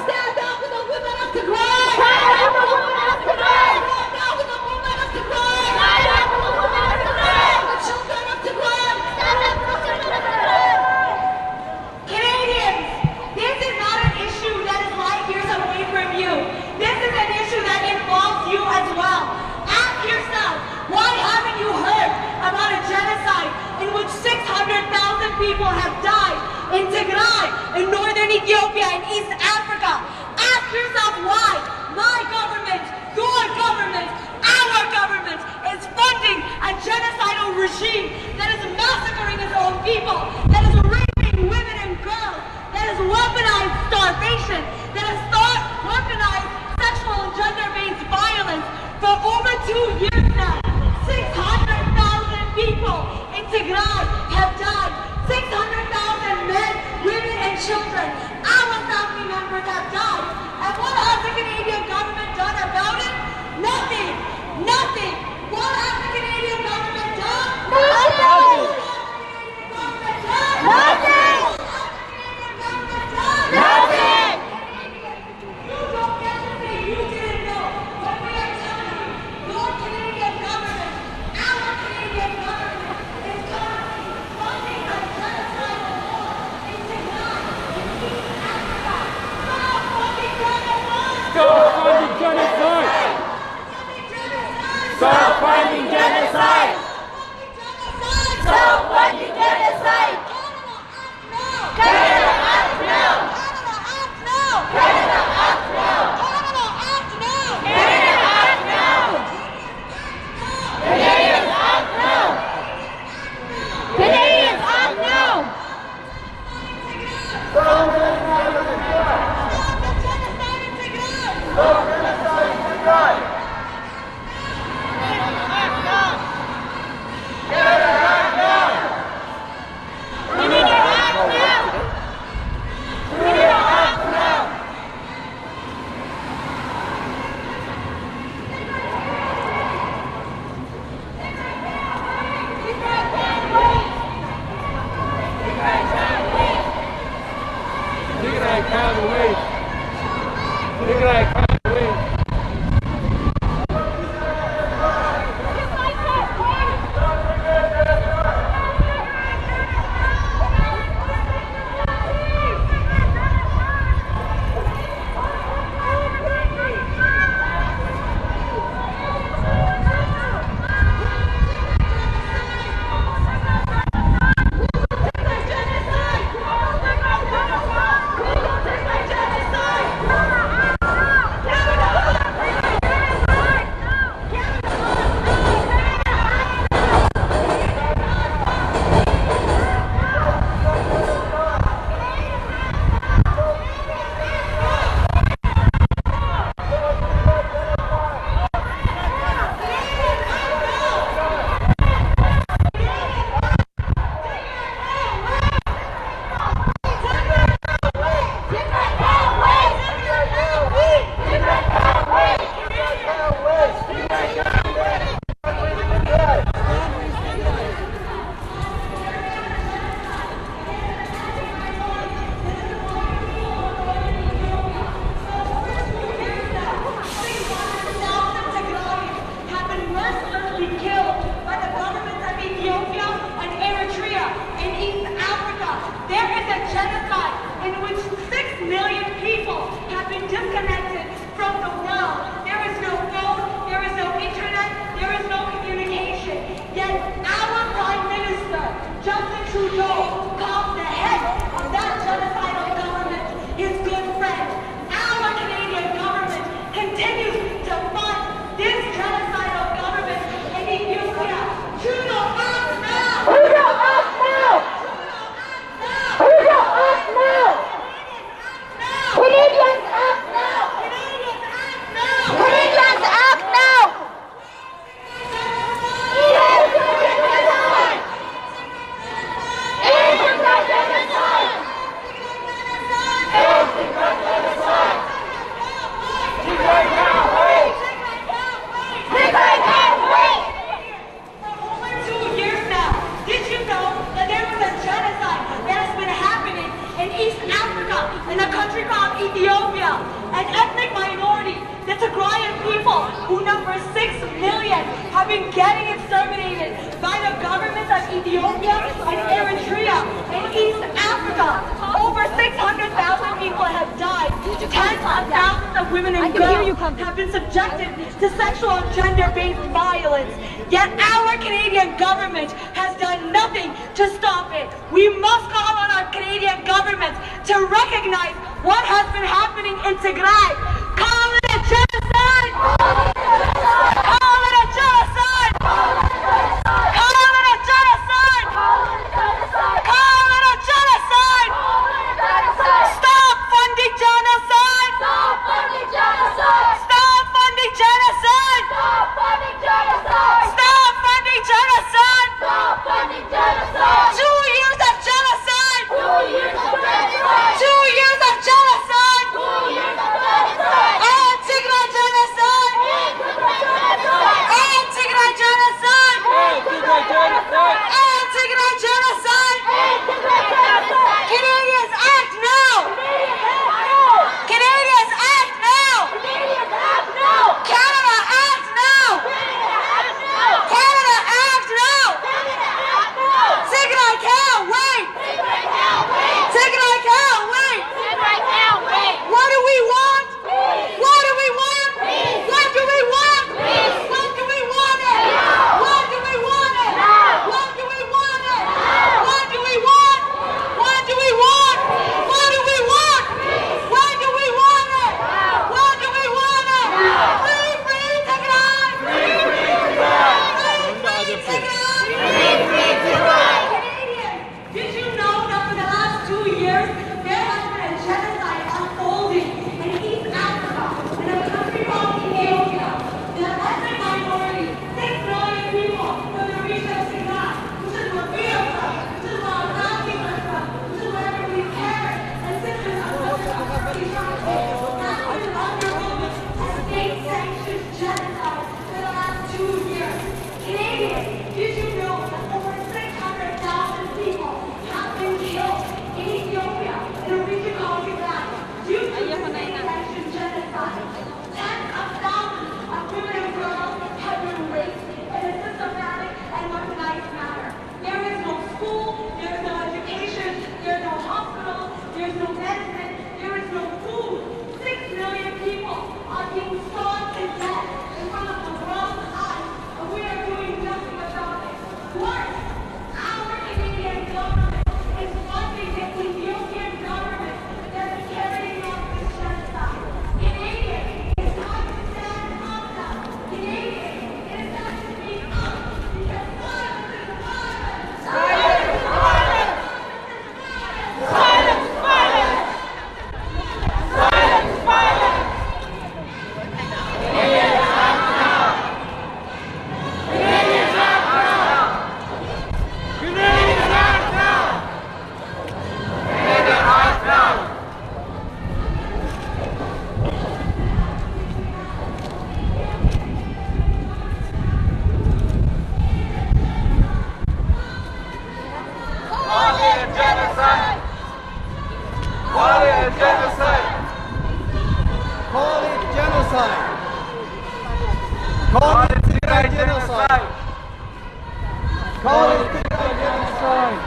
Stand up with the women of Tigray! Stand up with the women of Tigray! Stand up with the women of Tigray! Stand up with the women of Tigray! The children of Tigray! Stand up with the children of Tigray! Canadians, this is not an issue that is light years away from you. This is an issue that involves you as well. Ask yourself, why haven't you heard about a genocide in which 600,000 people have died in Tigray, in northern Ethiopia, in East Africa? Ask yourself why my government, your government, our government is funding a genocidal regime that is massacring its own people, that is raping women and girls, that has weaponized starvation, that has weaponized sexual and gender-based violence for over 2 years now. 600,000 people in Tigray have died. 600,000 men, women, and children. Our family members have died. And what has the Canadian government done about it? Nothing. Nothing. What has the Canadian government done? Nothing. Nothing. Nothing. You don't get to say you didn't know. But we are telling you, your Canadian government, our Canadian government, is currently funding a genocidal war in Tigray, in East Africa. Stop funding genocide! Stop funding genocide! Stop funding genocide! Stop funding genocide! Canada, act now! Canada, act now! Canada, act now! Canada, act now! Canadians, act now! Canadians, act now! Stop genocide in Tigray! Stop the genocide in Tigray! Stop genocide in Tigray! Canada, act now! Canada, act now! Canada, act now! Canada, act now! Tigray can't wait! Tigray can't wait! Genocide! million people have been disconnected from the world. There is no phone, there is no internet, there is no communication. Yet our Prime Minister, Justin Trudeau, calls the head of that genocidal government his good friend. Our Canadian government continues to fund this genocidal government in Ethiopia. Trudeau, act now! Trudeau, act now! Trudeau, act now! Canadians, act now! Canadians, act now! Canadians, act now! In a country called Ethiopia, an ethnic minority, the Tigrayan people, who number 6 million, have been getting exterminated by the governments of Ethiopia and Eritrea in East Africa. Over 600,000 people have died. Tens of thousands of women and girls have been subjected to sexual and gender-based violence. Yet our Canadian government has done nothing to stop it. We must call on our Canadian government to recognize what has been happening in Tigray. Call it a genocide! Call it a genocide! Call it a genocide! Call it a genocide! Stop funding genocide! Stop funding genocide! Stop funding genocide! Stop funding genocide! Stop funding genocide! Stop funding genocide! 2 years of genocide! 2 years of genocide! 2 years of genocide! 2 years of genocide! And Tigray genocide! And Tigray genocide! And Tigray genocide! And Tigray genocide! And Tigray genocide! Canadians, act now! Canadians, act now! Canadians, act now! Canada, act now! Canada, act now! Tigray can't wait! Tigray can't wait! What do we want? What do we want? What do we want? What do we want it? What do we want it? What do we want it? What do we want? What do we want? What do we want? What do we want it? What do we want it? Free, free Tigray! Free, free Tigray! Free, free Tigray! Free, free Tigray! Canadians, did you know that for the last 2 years there has been a genocide unfolding in East Africa, in a country called Ethiopia? The ethnic minority, 6 million people from the region of Tigray, which is where we are from, which is where our families are from, which is where everybody's parents and sisters are from, have been undergoing a state-sanctioned genocide for the last 2 years. Canadians, did you know that over 600,000 people have been killed in Ethiopia, in a region called Tigray, due to the state-sanctioned genocide? Tens of thousands of women and girls have been raped in a systematic and weaponized manner. There is no school, there is no education, there is no hospitals, there is no medicine, there is no food. 6 million people are being starved to death in front of the world's eyes, and we are doing nothing about it. Worse, our Canadian government is funding the Ethiopian government that is carrying out this genocide. Canadians, it's time to stand up now. Canadians, it is time to speak up, because violence is violence. Silence is violence. Silence is violence. Silence is violence. Canadians, act now. Canadians, act now. Canadians, act now. Canadians, act now. Call it a genocide! Call it a genocide! Call it genocide! Call it Tigray genocide! Call it Tigray genocide!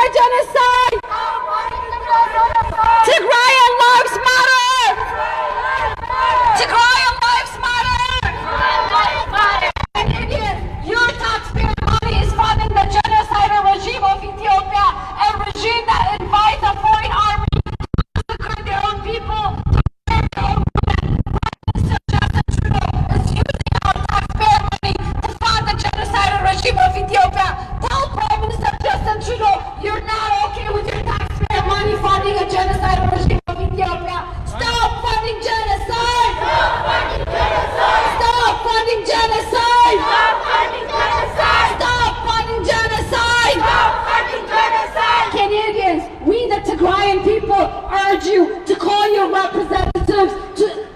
Tigray genocide! Tigrayan lives matter! Tigrayan lives matter! Your taxpayer money is funding the genocidal regime of Ethiopia, a regime that invites a foreign army to massacre their own people, to rape their own women. Mr. Justin Trudeau is using our taxpayer money to fund the genocidal regime of Ethiopia. Tell Prime Minister Justin Trudeau you're not okay with your taxpayer money funding a genocidal regime of Ethiopia. Stop funding genocide! Stop funding genocide! Stop funding genocide! Stop funding genocide! Stop funding genocide! Stop funding genocide! Canadians, we the Tigrayan people urge you to call your representatives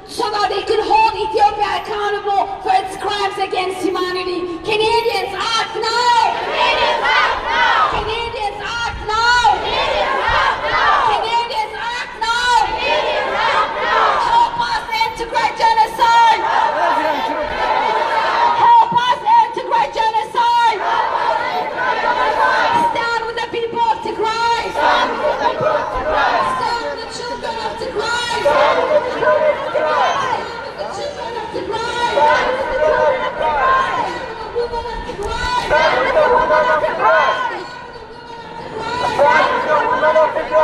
so that they can hold Ethiopia accountable for its crimes against humanity. Canadians, act now! Canadians, act now! Canadians, act now! Canadians, act now! Canadians, act now! Canadians, act now! Help us end Tigray genocide! Help us end Tigray genocide! Stand with the people of Tigray! Stand with the people of Tigray! Stand with the children of Tigray! Stand with the children of Tigray! Stand with the children of Tigray! Stand with the children of Tigray! Stand with the women of Tigray! Stand with the women of Tigray!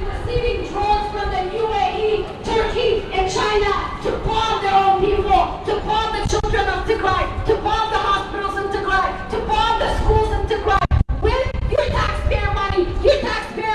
Receiving drones from the UAE, Turkey, and China to bomb their own people, to bomb the children of Tigray, to bomb the hospitals in Tigray, to bomb the schools in Tigray. With your taxpayer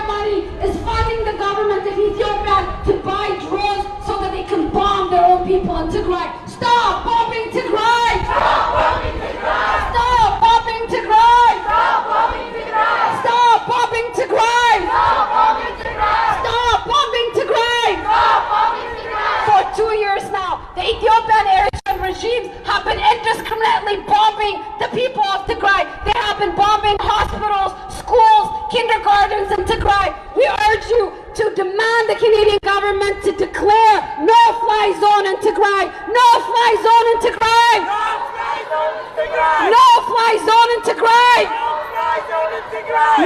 money is funding the government of Ethiopia to buy drones so that they can bomb their own people in Tigray. Stop bombing Tigray! Stop bombing Tigray! Stop bombing Tigray! Stop bombing Tigray! Stop bombing Tigray! Stop bombing Tigray! Stop bombing Tigray! Stop bombing Tigray! For 2 years now, the Ethiopian Eritrean regimes have been indiscriminately bombing the people of Tigray. They have been bombing hospitals, schools, kindergartens in Tigray. We urge you to demand the Canadian government to declare no-fly zone in Tigray. No-fly zone in Tigray. No-fly zone in Tigray.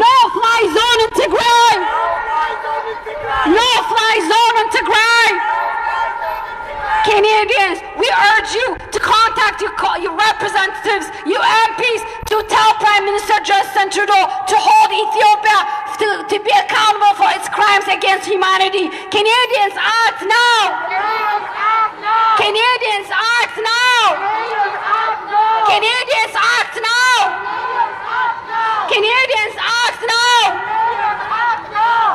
No-fly zone in Tigray. No-fly zone in Tigray. Canadians, we urge you to contact your representatives, your MPs, to tell Prime Minister Justin Trudeau to hold Ethiopia to be accountable for its crimes against humanity. Canadians, act now! Canadians, act now! Canadians, act now! Canadians, act now!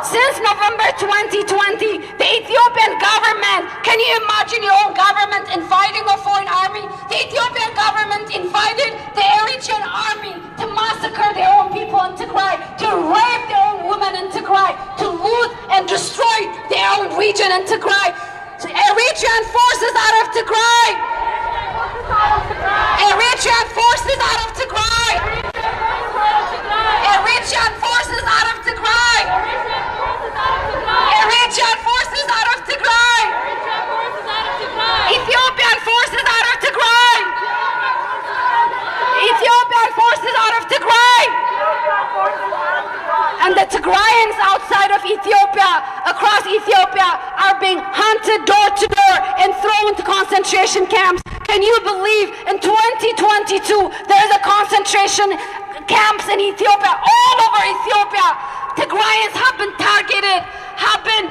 Since November 2020, the Ethiopian government, can you imagine your own government inviting a foreign army? The Ethiopian government invited the Eritrean army to massacre their own people in Tigray, to rape their own women in Tigray, to loot and destroy their own region in Tigray. Eritrean forces out of Tigray! Eritrean forces out of Tigray! Eritrean forces out of Tigray! Eritrean forces out of Tigray! Ethiopian forces out of Tigray! Ethiopian forces out of Tigray! And the Tigrayans outside of Ethiopia, across Ethiopia, are being hunted door to door and thrown into concentration camps. Can you believe in 2022 there's a concentration camps in Ethiopia, all over Ethiopia? Tigrayans have been targeted, have been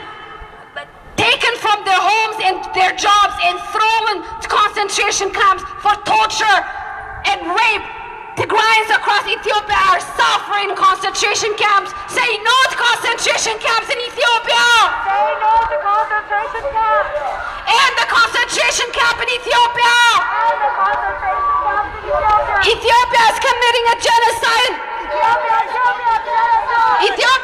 taken from their homes and their jobs and thrown to concentration camps for torture and rape. Tigrayans across Ethiopia are suffering in concentration camps. Say no to concentration camps in Ethiopia! Say no to concentration camps! And the concentration camp in Ethiopia! And the concentration camp in Ethiopia! Ethiopia is committing a genocide! Ethiopia is committing a genocide! Ethiopia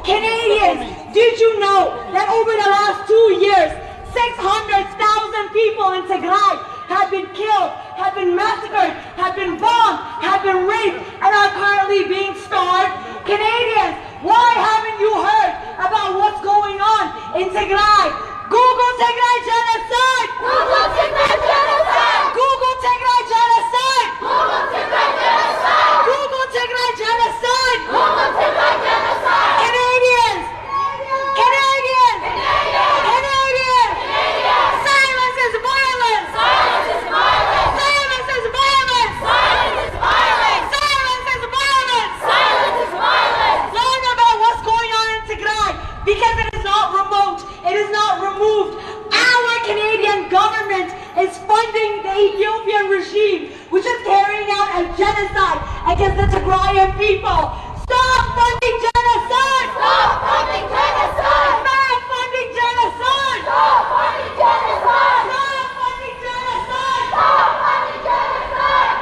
Canadians, did you know that over the last 2 years, 600,000 people in Tigray have been killed, have been massacred, have been bombed, have been raped, and are currently being starved? Canadians, why haven't you heard about what's going on in Tigray? Google Tigray Genocide! Google Tigray Genocide! Google Tigray Genocide! Google Tigray Genocide! Google Tigray Genocide! Google Tigray Genocide! Canadians! Canadians! Canadians! Silence is violence! Silence is violence! Silence is violence! Silence is violence! Silence is violence! Silence is violence! Learn about what's going on in Tigray, because it is not remote. It is not removed. Our Canadian government is funding the Ethiopian regime, which is carrying out a genocide against the Tigrayan people. Stop funding genocide! Stop funding genocide! Stop funding genocide! Stop funding genocide! Stop funding genocide! Stop funding genocide!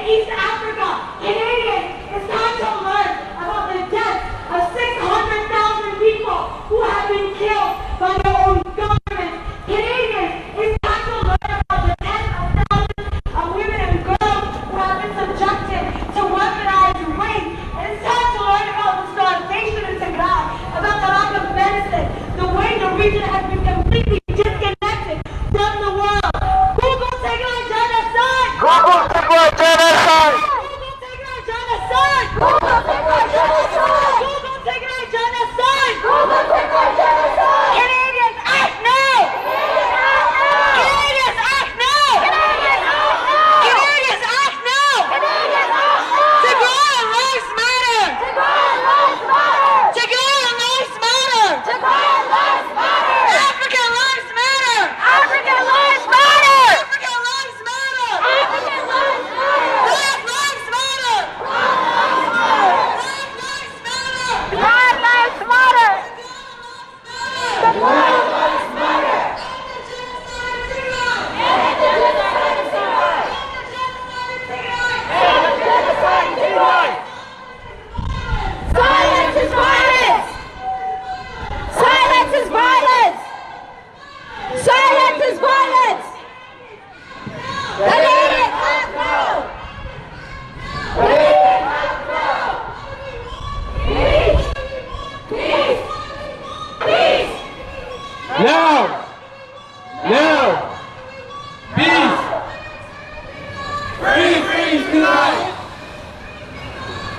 East Africa, Canadians, it's time to learn about the deaths of 600,000 people who have been killed by their own government. Canadians, it's time to learn about the deaths of thousands of women and girls who have been subjected to weaponized rape. And it's time to learn about the starvation in Tigray, about the lack of medicine, the way the region has been completely disconnected from the world. Google Tigray Genocide! Google Tigray Genocide! Google Tigray Genocide! Google Tigray Genocide! Google Tigray Genocide! Google Tigray Genocide! Canadians, act now! Canadians, act now! Canadians, act now! Tigray lives matter! Tigray lives matter! Tigray lives matter! African lives matter! African lives matter! African lives matter! African lives matter! Black lives matter! Black lives matter! Black lives matter! Black lives matter! Silence is violence! Silence is violence! Silence is violence! Canadians, act now! Canadians, act now! Peace! Peace! Peace! Now! Now! Peace! Free, free Tigray!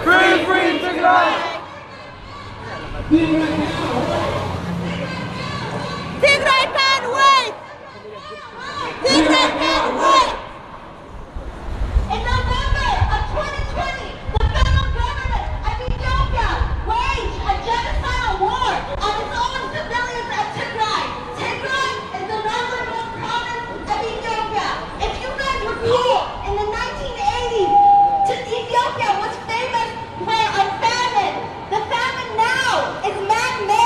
Free, free Tigray! Tigray can't wait! Tigray can't wait! In November of 2020, the federal government of Ethiopia waged a genocidal war on its own civilians at Tigray. Tigray is the northernmost province of Ethiopia. If you guys recall, in the 1980s, Ethiopia was famous for a famine. The famine now is man-made.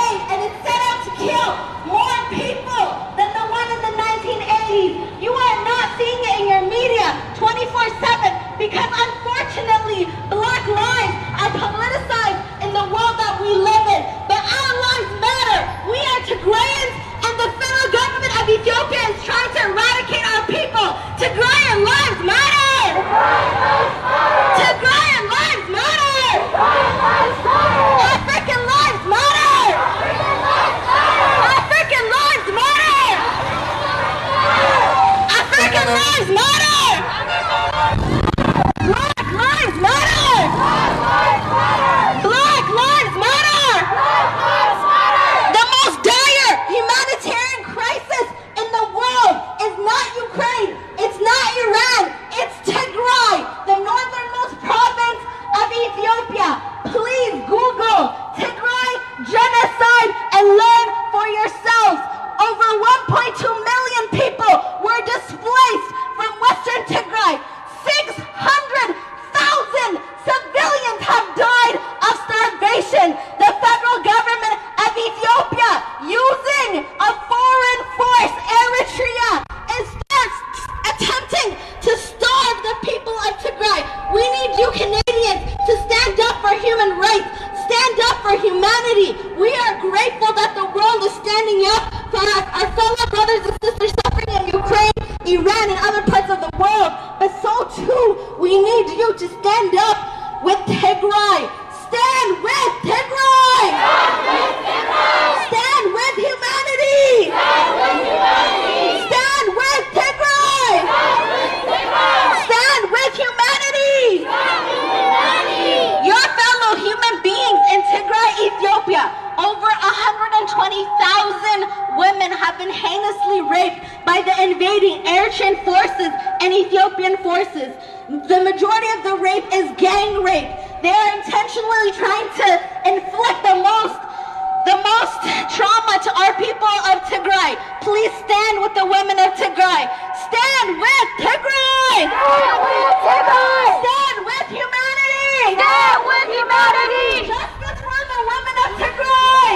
forces. The majority of the rape is gang rape. They are intentionally trying to inflict the most trauma to our people of Tigray. Please stand with the women of Tigray. Stand with Tigray! Stand with Tigray! Stand with humanity! Stand with humanity! Justice for the women of Tigray!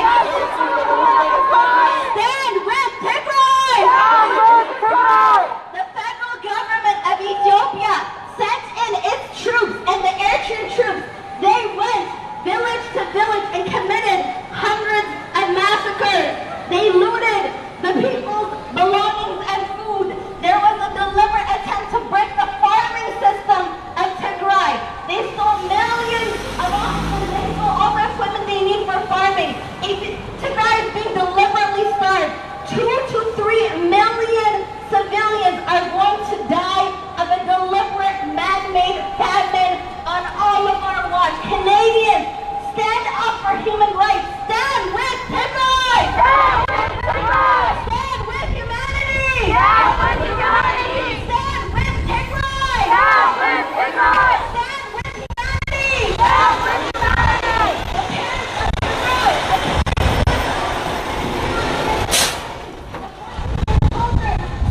Stand with Tigray! Stand with Tigray! The federal government of Ethiopia sent in its troops and the Eritrean troops. They went village to village and committed hundreds of massacres. They looted the people's belongings and food. There was a deliberate attempt to break the farming system of Tigray. They stole millions of oxen. They stole all the equipment they need for farming. Tigray is being deliberately starved. 2 to 3 million civilians are going to die of a deliberate man-made famine on all of our watch. Canadians, stand up for human rights. Stand with Tigray! Stand with Tigray! Stand with humanity! Stand with humanity! Stand with Tigray! Stand with Tigray! Stand with humanity! Stand with humanity! The parents of Tigray!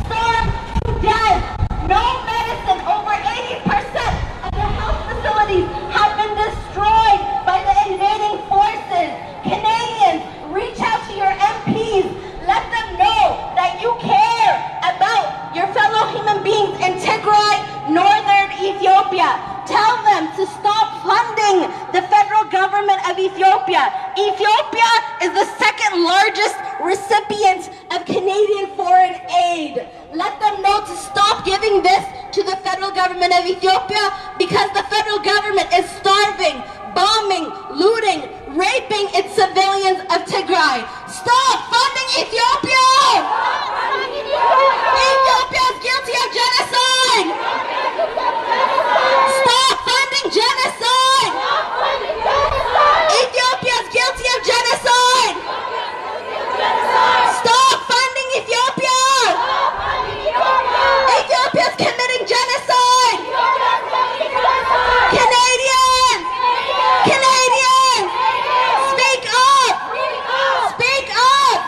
Starved to death! No medicine! Over 80% of the health facilities have been destroyed by the invading forces. Canadians, reach out to your MPs. Let them know that you care about your fellow human beings in Tigray, northern Ethiopia. Tell them to stop funding the federal government of Ethiopia. Ethiopia is the second largest recipient of Canadian foreign aid. Let them know to stop giving this to the federal government of Ethiopia because the federal government is starving, bombing, looting, raping its civilians of Tigray. Stop funding Ethiopia! Ethiopia is guilty of genocide! Stop funding genocide! Ethiopia is guilty of genocide! Stop funding Ethiopia! Ethiopia is committing genocide! Canadians! Canadians! Speak up! Speak up!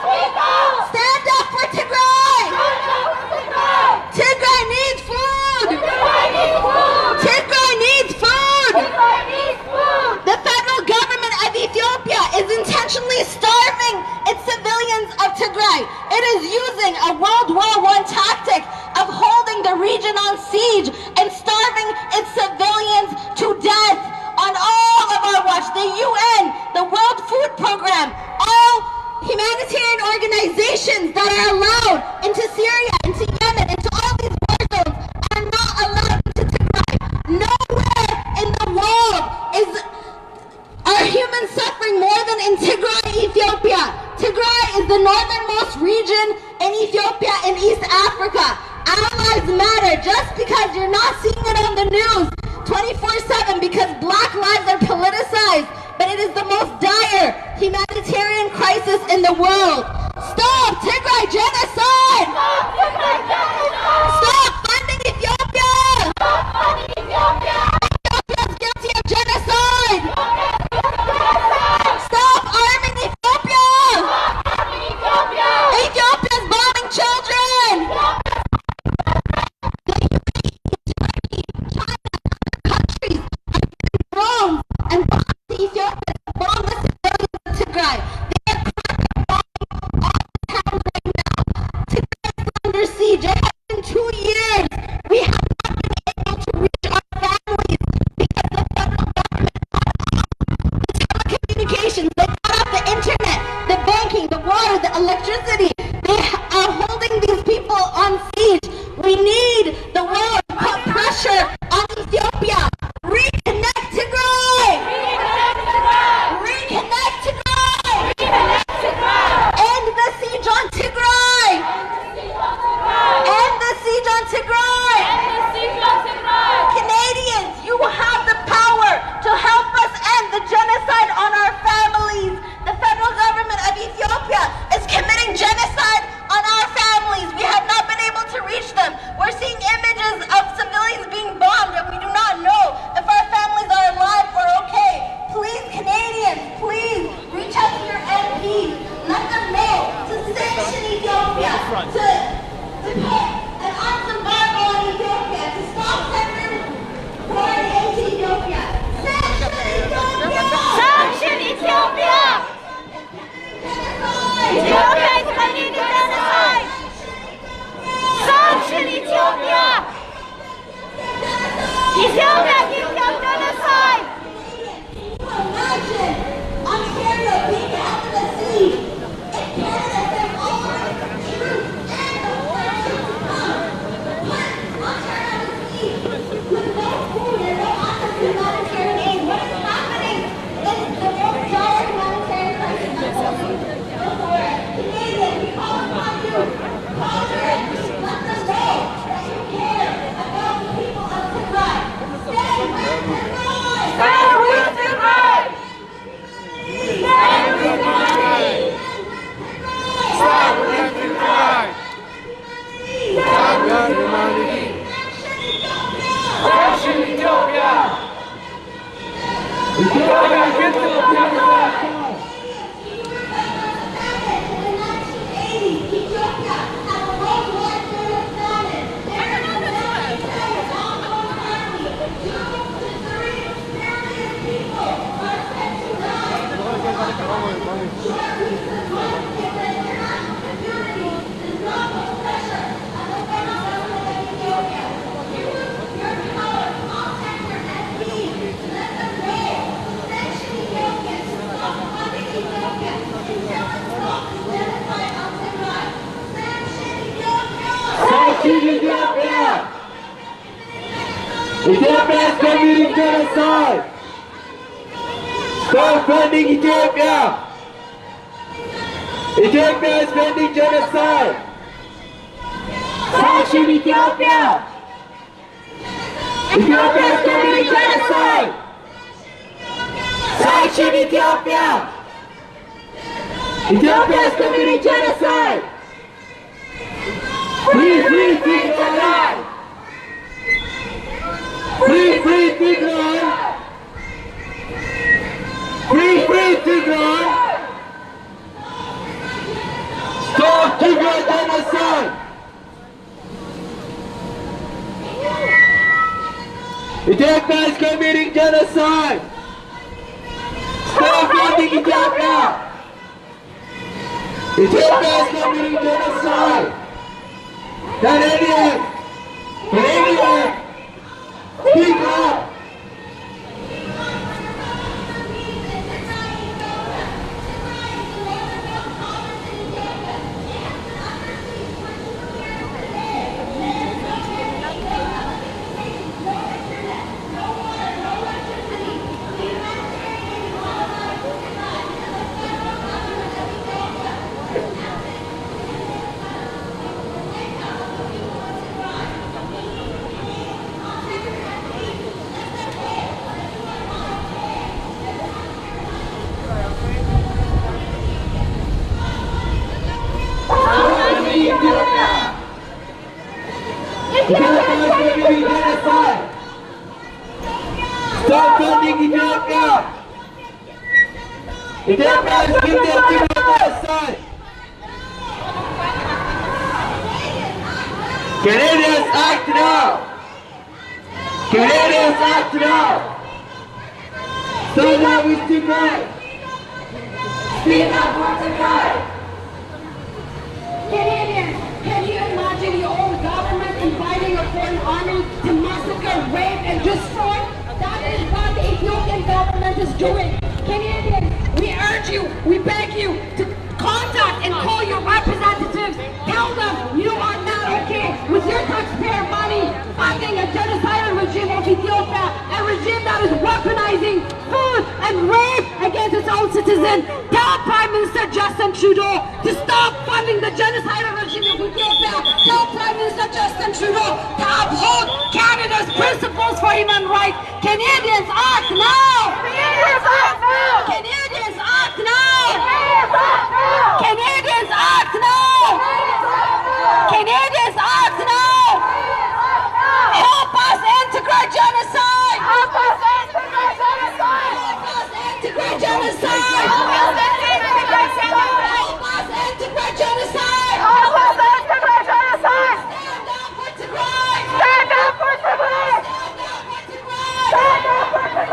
Stand up for Tigray! Tigray needs food! Tigray needs food! The federal government of Ethiopia is intentionally starving its civilians of Tigray. It is using a World War I tactic of holding the region on siege and starving its civilians to death on all of our watch. The UN, the World Food Program, all humanitarian organizations that are allowed into Syria, into Yemen, into all these war zones are not allowed into Tigray. Nowhere in the world are humans suffering more than in Tigray, Ethiopia. Tigray is the northernmost region in Ethiopia in East Africa. Our lives matter just because you're not seeing it on the news 24/7 because black lives are politicized, but it is the most dire humanitarian crisis in the world. Stop Tigray genocide! Stop funding Ethiopia! Ethiopia is guilty of genocide! Stop arming Ethiopia! Ethiopia is bombing children! Drones and bombs to Ethiopia to bomb the civilians of Tigray. They are bombing Ethiopia genocide! Imagine Ontario being out of the sea. And Canada sent all our troops and the players to come. Put Ontario out of the sea with no food and no access to humanitarian aid. What is happening is the most dire humanitarian crisis in the world. Therefore, Canadians, we call upon you. Congress, let them know that you care about the people of Tigray. Stand with Tigray! Stand with Tigray! Stand with Tigray! Stand with Tigray! Stand with humanity! Action Ethiopia! Ethiopia gets to the genocide! Ethiopia! Ethiopia is committing genocide! Stop funding Ethiopia! Ethiopia is committing genocide! Sanction Ethiopia! Ethiopia is committing genocide! Sanction Ethiopia! Ethiopia is committing genocide! Free, free, Tigray! Free, free, Tigray! Free, free, Tigray! Stop Tigray genocide! Ethiopia is committing genocide! Stop funding Ethiopia! Ethiopia is committing genocide! Canadian! Canadian! Speak up! Stop funding Ethiopia! Ethiopia is committing genocide! Canadians act now! Canadians act now! Stand up with Tigray! Stand up for Tigray! Canadians, can you imagine your own government inviting a foreign army to massacre, rape, and destroy? That is what the Ethiopian government is doing. Canadians, we urge you, we beg you to contact and call your representatives. Tell them you are not okay with your taxpayer money funding a genocidal regime of Ethiopia, a regime that is weaponizing food and rape against its own citizens. Tell Prime Minister Justin Trudeau to stop funding the genocidal regime of Ethiopia. Tell Prime Minister Justin Trudeau to uphold Canada's principles for human rights. Canadians act now! Canadians act now! Canadians act now! Canadians act now! Canadians act now! Help us integrate genocide! Help us integrate genocide! Help us integrate genocide! Help us integrate genocide! Help us integrate genocide! Stand up for Tigray! Stand up for Tigray! Stand up for Tigray! Stand up for Tigray!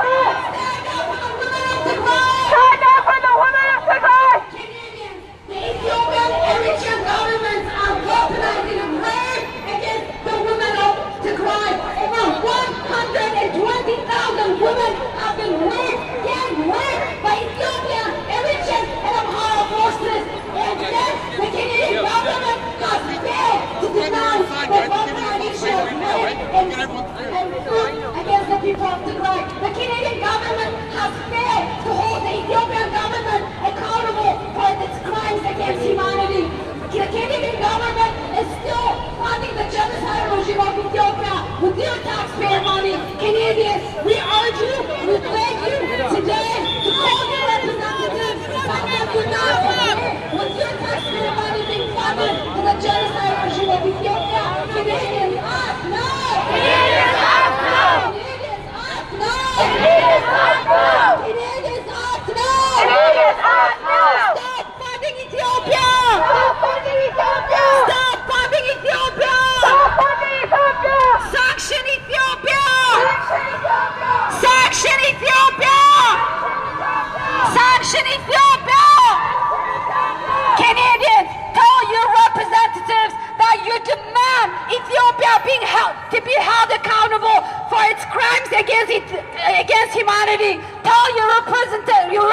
against humanity. Tell your representatives, your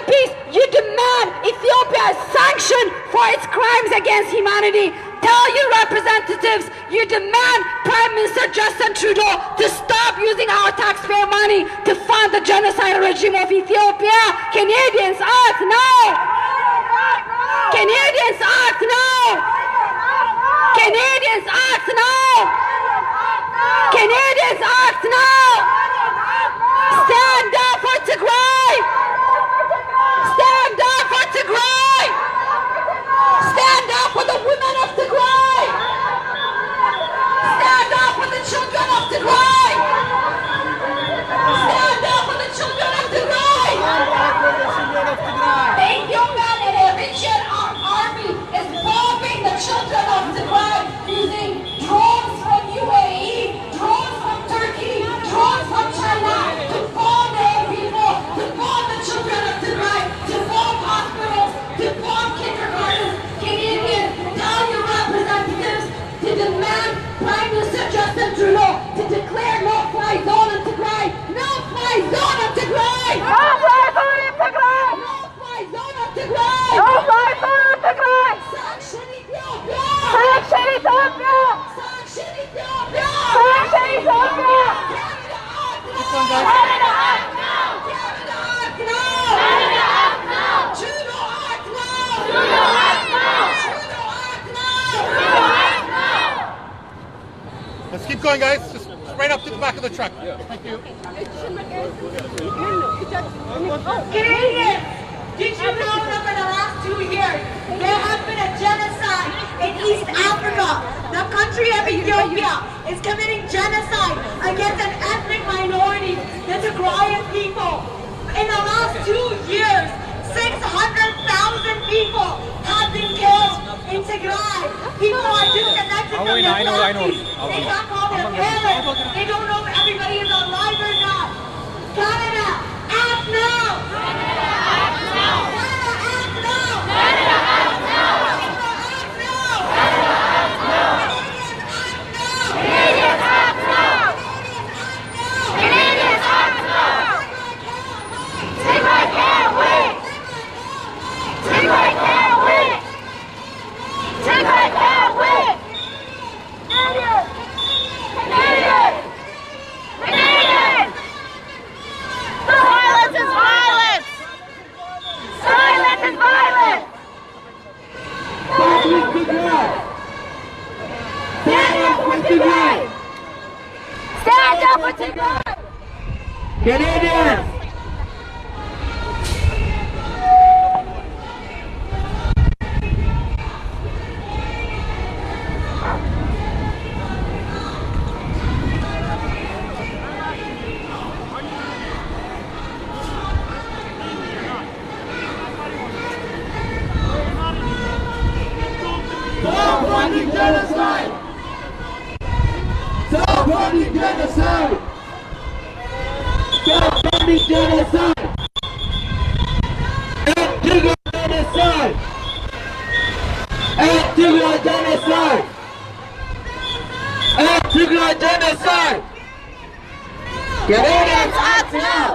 MPs, you demand Ethiopia is sanctioned for its crimes against humanity. Tell your representatives, you demand Prime Minister Justin Trudeau to stop using our taxpayer money to fund the genocidal regime of Ethiopia. Canadians act now! Canadians act now! Canadians act now! Canadians act now! Stand up for Tigray! Stand up for Tigray! Stand up for the women of Tigray! Stand up for the children of Tigray! Stand up for the children of Tigray! The Ethiopian and Eritrean army is bombing the children of Tigray using drones from UAE, drones from Turkey, drones from China to bomb their people, to bomb the children of Tigray, to bomb hospitals, to bomb kindergartens. Canadians, tell your representatives to demand Prime Minister Justin Trudeau to declare no-fly zone in Tigray. No-fly zone in Tigray. No-fly zone in Tigray. No-fly zone in Tigray. No-fly zone in Tigray. Sanction Ethiopia. Sanction Ethiopia. Sanction Ethiopia. Sanction Ethiopia. Canada act now. Canada act now. Canada act now. Trudeau act now. Trudeau act now. Trudeau act now. Trudeau act now. Let's keep going, guys. Just right up to the back of the truck. Thank you. Canadians, did you know that for the last 2 years, there has been a genocide in East Africa? The country of Ethiopia is committing genocide against an ethnic minority, the Tigrayan people. In the last 2 years, 600,000 people have been killed in Tigray. People are disconnected from their families. They can't call their parents. They don't know if everybody is alive or not. Canada, act now! Canada, act now! Canada, act now! Canada, act now! Canada, act now! Canadians, act now! Canadians, act now! Tigray can't wait! Tigray can't wait! Tigray can't wait! Canadians! Canadians! Canadians! Silence is violence! Silence is violence! Stand with Tigray! Stand up with Tigray! Stand up for Tigray! Canadians! Stop funding genocide! Stop funding genocide! Stop funding genocide! End Tigray genocide! End Tigray genocide! End Tigray genocide! Canadians act now!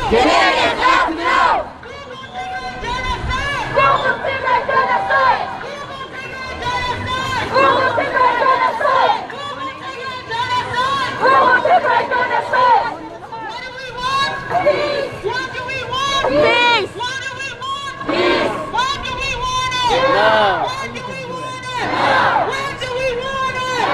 Canadians act now! Stop the Tigray genocide! Stop the Tigray genocide! Stop the Tigray genocide! What do we want? Peace! What do we want? Peace! What do we want? Peace! What do we want it? What do we want it? When do we want it?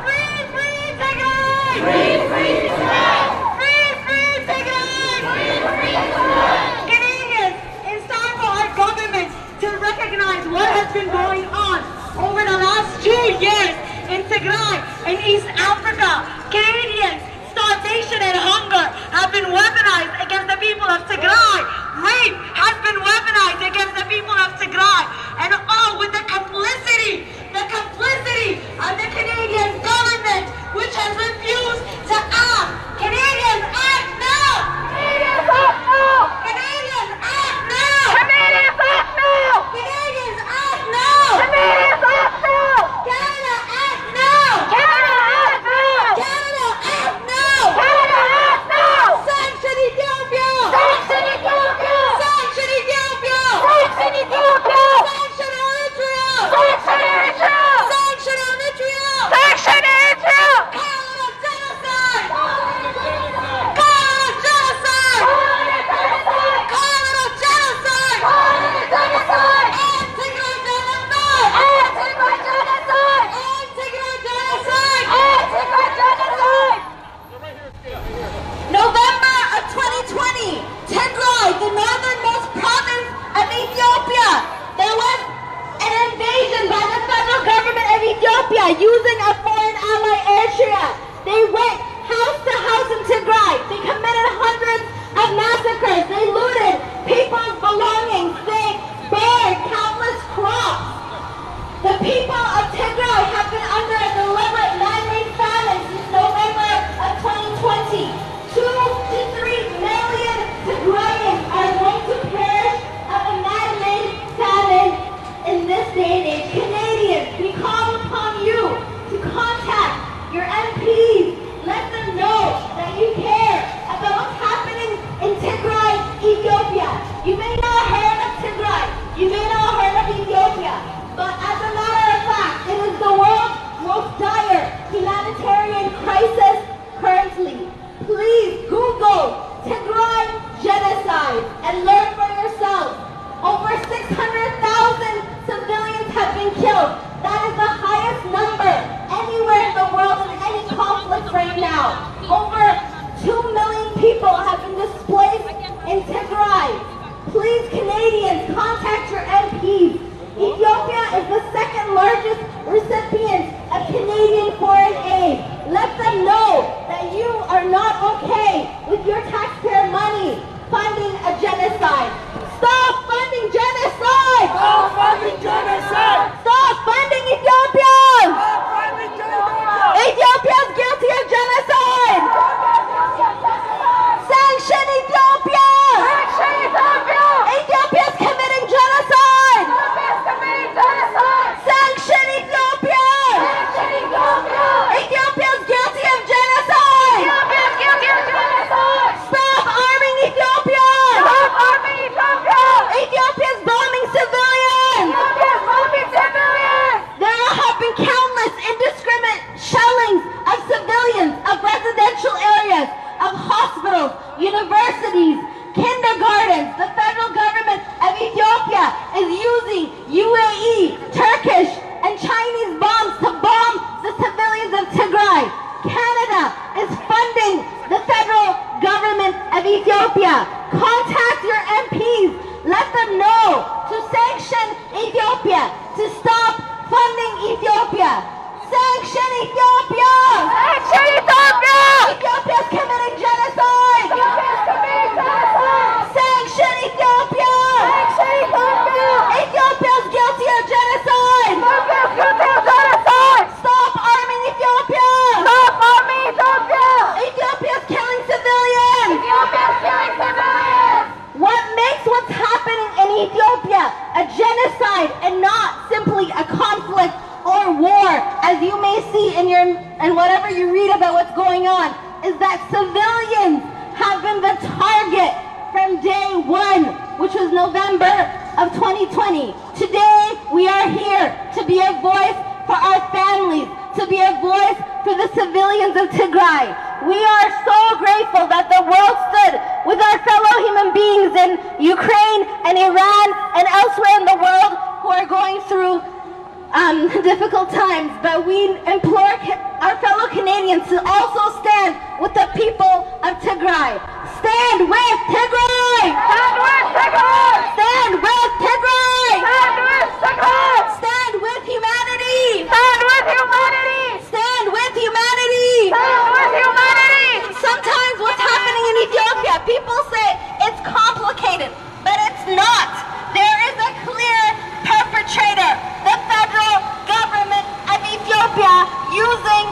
Free, free Tigray! Free, free Tigray! Free, free Tigray! Free, free Tigray! Canadians, it's time for our government to recognize what has been going on over the last 2 years in Tigray, in East Africa. Canadians, starvation and hunger have been weaponized against the people of Tigray. Rape has been weaponized against the people of Tigray. And all with the complicity of the Canadian government, which has refused to act. Canadians, act now! Canadians, act now! Canadians, act now! Canadians, act now! Canadians, act now! Canadians, act now! Canada, act now! Canada, act foreign ally Eritrea. They went house to house in Tigray. They committed hundreds of massacres. They looted people's belongings. They burned countless crops. The people of Tigray have been under a deliberate man-made famine since November of 2020. 2 to 3 million Tigrayans are going to perish of a man-made famine in this day and age. Canadians, we call upon you to contact your MPs. Let them know that you care about what's happening in Tigray, Ethiopia. You may not have heard of Tigray. You may not have heard of Ethiopia. But as a matter of fact, it is the world's most dire humanitarian crisis currently. Please Google Tigray Genocide and learn for yourself. Over 600,000 civilians have been killed. That is the highest number anywhere in the world in any conflict right now. Over 2 million people have been displaced in Tigray. Please, Canadians, contact your MPs. Ethiopia is the second largest recipient of Canadian foreign aid. Let them know that you are not okay with your taxpayer money funding a genocide. Stop funding genocide! Stop funding genocide! Stop funding Ethiopia! Stop funding genocide! Ethiopia is guilty of genocide! Sanction Ethiopia! Sanction Ethiopia! Ethiopia is committing genocide! Sanction Ethiopia! Sanction Ethiopia! Ethiopia is guilty of genocide! Ethiopia is guilty of genocide! Stop arming Ethiopia! Stop arming Ethiopia! Ethiopia is bombing civilians! Ethiopia is bombing civilians! There have been countless indiscriminate shellings of civilians, of residential areas, of hospitals, universities, kindergartens. The federal government of Ethiopia is using UAE, Turkish, and Chinese bombs to bomb the civilians of Tigray. Canada is funding the federal government of Ethiopia. Contact your MPs. Let them know to sanction Ethiopia, to stop funding Ethiopia. Sanction Ethiopia! Sanction Ethiopia! Ethiopia is committing genocide! Ethiopia is committing genocide! Sanction Ethiopia! Sanction Ethiopia! Ethiopia is guilty of genocide! Ethiopia is guilty of genocide! Stop arming Ethiopia! Stop arming Ethiopia! Ethiopia is killing civilians! Ethiopia is killing civilians! What makes what's happening in Ethiopia a genocide and not simply a conflict or war, as you may see in whatever you read about what's going on, is that civilians have been the target from day one, which was November of 2020. Today, we are here to be a voice for our families, to be a voice for the civilians of Tigray. We are so grateful that the world stood with our fellow human beings in Ukraine and Iran and elsewhere in the world who are going through difficult times, but we implore our fellow Canadians to also stand with the people of Tigray. Stand with Tigray! Stand with Tigray! Stand with Tigray! Stand with Tigray! Stand with humanity! Stand with humanity! Stand with humanity! Stand with humanity! Sometimes what's happening in Ethiopia, people say it's complicated, but it's not. There is a clear perpetrator, the federal government of Ethiopia, using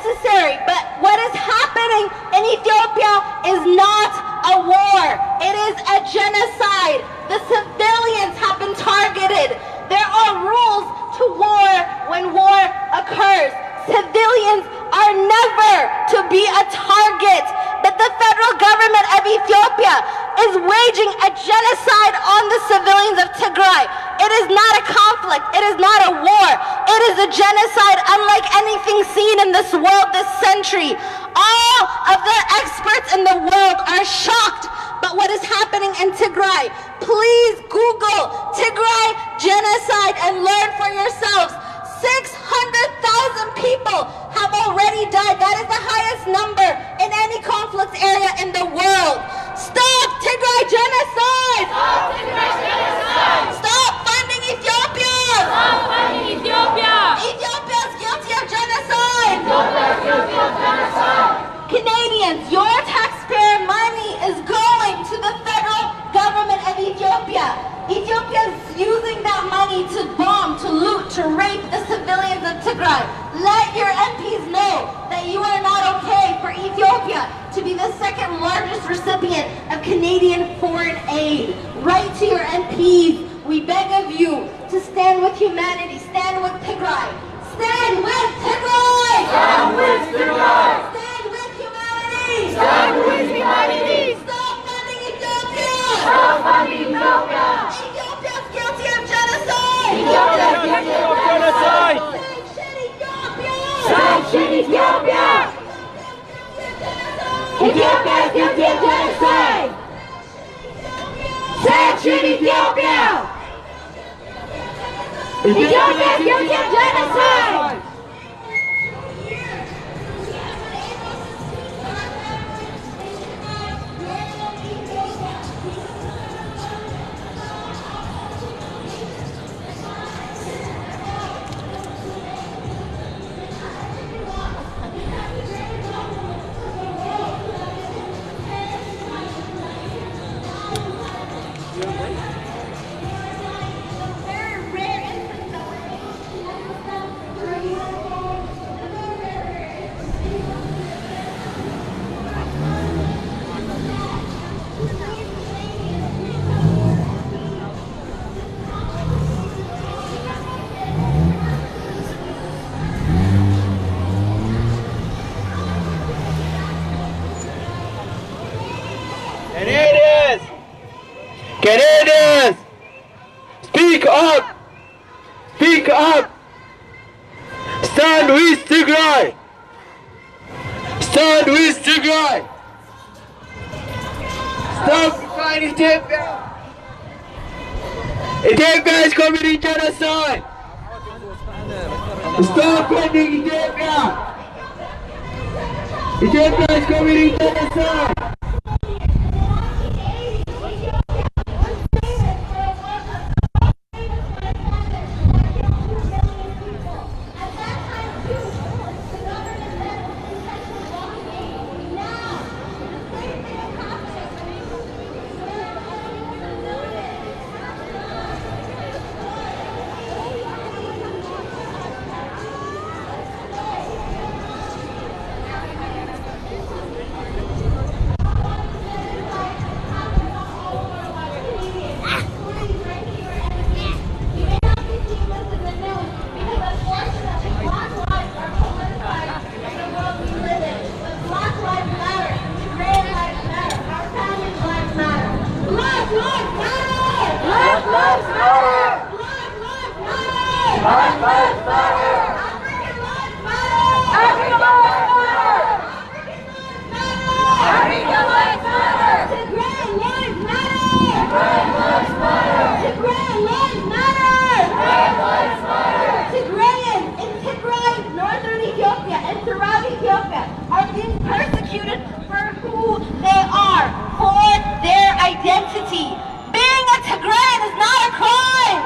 necessary, but what is happening in Ethiopia is not a war. It is a genocide. The civilians have been targeted. There are rules to war when war occurs. Civilians are never to be a target, but the federal government of Ethiopia is waging a genocide on the civilians of Tigray. It is not a conflict. It is not a war. It is a genocide unlike anything seen in this world this century. All of the experts in the world are shocked by what is happening in Tigray. Please Google Tigray Genocide and learn for yourselves. 600,000 people have already died. That is the highest number in any conflict area in the world. Stop Tigray Genocide! Stop Tigray Genocide! Stop funding Ethiopia! Stop funding Ethiopia! Ethiopia is guilty of genocide! Ethiopia is guilty of genocide! Canadians, your taxpayer money is going to the federal government of Ethiopia. Ethiopia is using that money to bomb, to loot, to rape the civilians of Tigray. Let your MPs know that you are not okay for Ethiopia to be the second largest recipient of Canadian foreign aid. Write to your MPs. We beg of you to stand with humanity, stand with Tigray. Stand with Tigray! Stand with Tigray! Stand with humanity! Stand with humanity! Stop funding Ethiopia! Stop funding Ethiopia! Ethiopia is guilty of genocide! Ethiopia is guilty of genocide! Sanction Ethiopia! Ethiopia is guilty of genocide! Sanction Ethiopia! Ethiopia is guilty of genocide! Canadians! Canadians! Speak up! Speak up! Stand with Tigray! Stand with Tigray! Stop fighting Ethiopia! Ethiopia is committing genocide! Stop funding Ethiopia! Ethiopia is committing genocide! Identity. Being a Tigrayan is not a crime.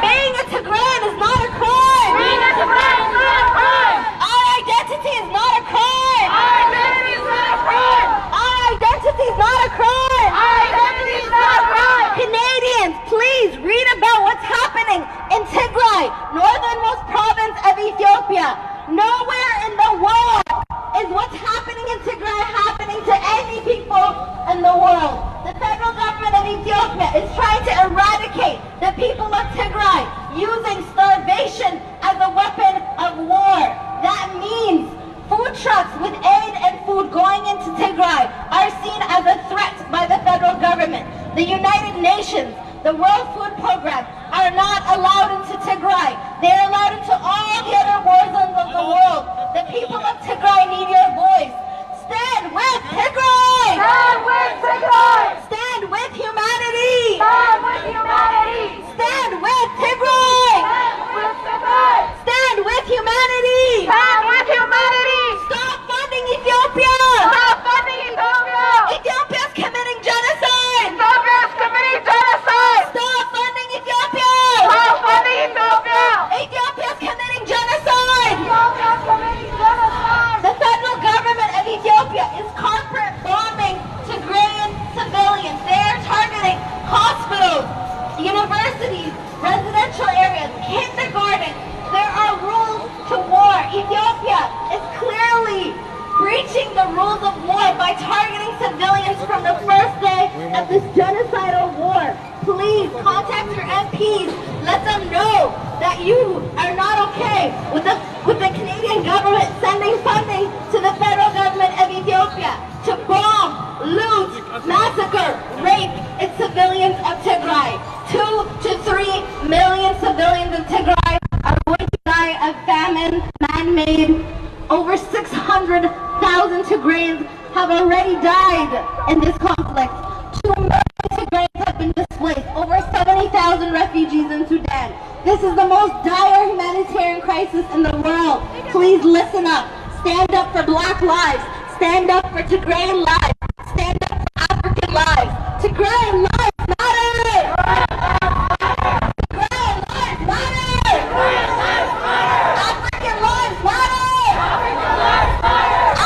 Being a Tigrayan is not a crime. Being a Tigrayan is not a crime. Our identity is not a crime. Our identity is not a crime. Our identity is not a crime. Our identity is not a crime. Canadians, please read about what's happening in Tigray, northernmost province of Ethiopia. Know Nowhere in the world is what's happening in Tigray happening to any people in the world. The federal government of Ethiopia is trying to eradicate the people of Tigray using starvation as a weapon of war. That means food trucks with aid and food going into Tigray are seen as a threat by the federal government. The United Nations, the World Food Program, are not allowed into Tigray. They're allowed into all the other war zones of the world. The people of Tigray need your voice. Stand with Tigray! Stand with Tigray! Stand with humanity! Stand with humanity! Stand with Tigray! Stand with Tigray! Stand with humanity! Stand with humanity! Stop funding Ethiopia! Stop funding Ethiopia! Ethiopia's committing genocide! Ethiopia's committing genocide! Stop funding Ethiopia! Stop funding Ethiopia! Ethiopia's committing genocide! Ethiopia's committing genocide! The federal government of Ethiopia is corporate bombing Tigrayan civilians. They are targeting hospitals, universities, residential areas, kindergartens. There are rules to war. Ethiopia is clearly breaching the rules of war by targeting civilians from the first day of this genocidal war. Please contact your MPs. Let them know that you are not okay with the Canadian government sending funding to the federal government of Ethiopia to bomb, loot, massacre, rape its civilians of Tigray. 2 to 3 million civilians in Tigray are going to die of famine, man-made. Over 600,000 Tigrayans have already died in this conflict. 2 million Tigrayans have been displaced. Over 70,000 refugees in Sudan. This is the most dire humanitarian crisis in the world. Please listen up. Stand up for Black lives. Stand up for Tigrayan lives. Stand up for African lives. Tigrayan lives matter! Tigrayan lives matter! African lives matter!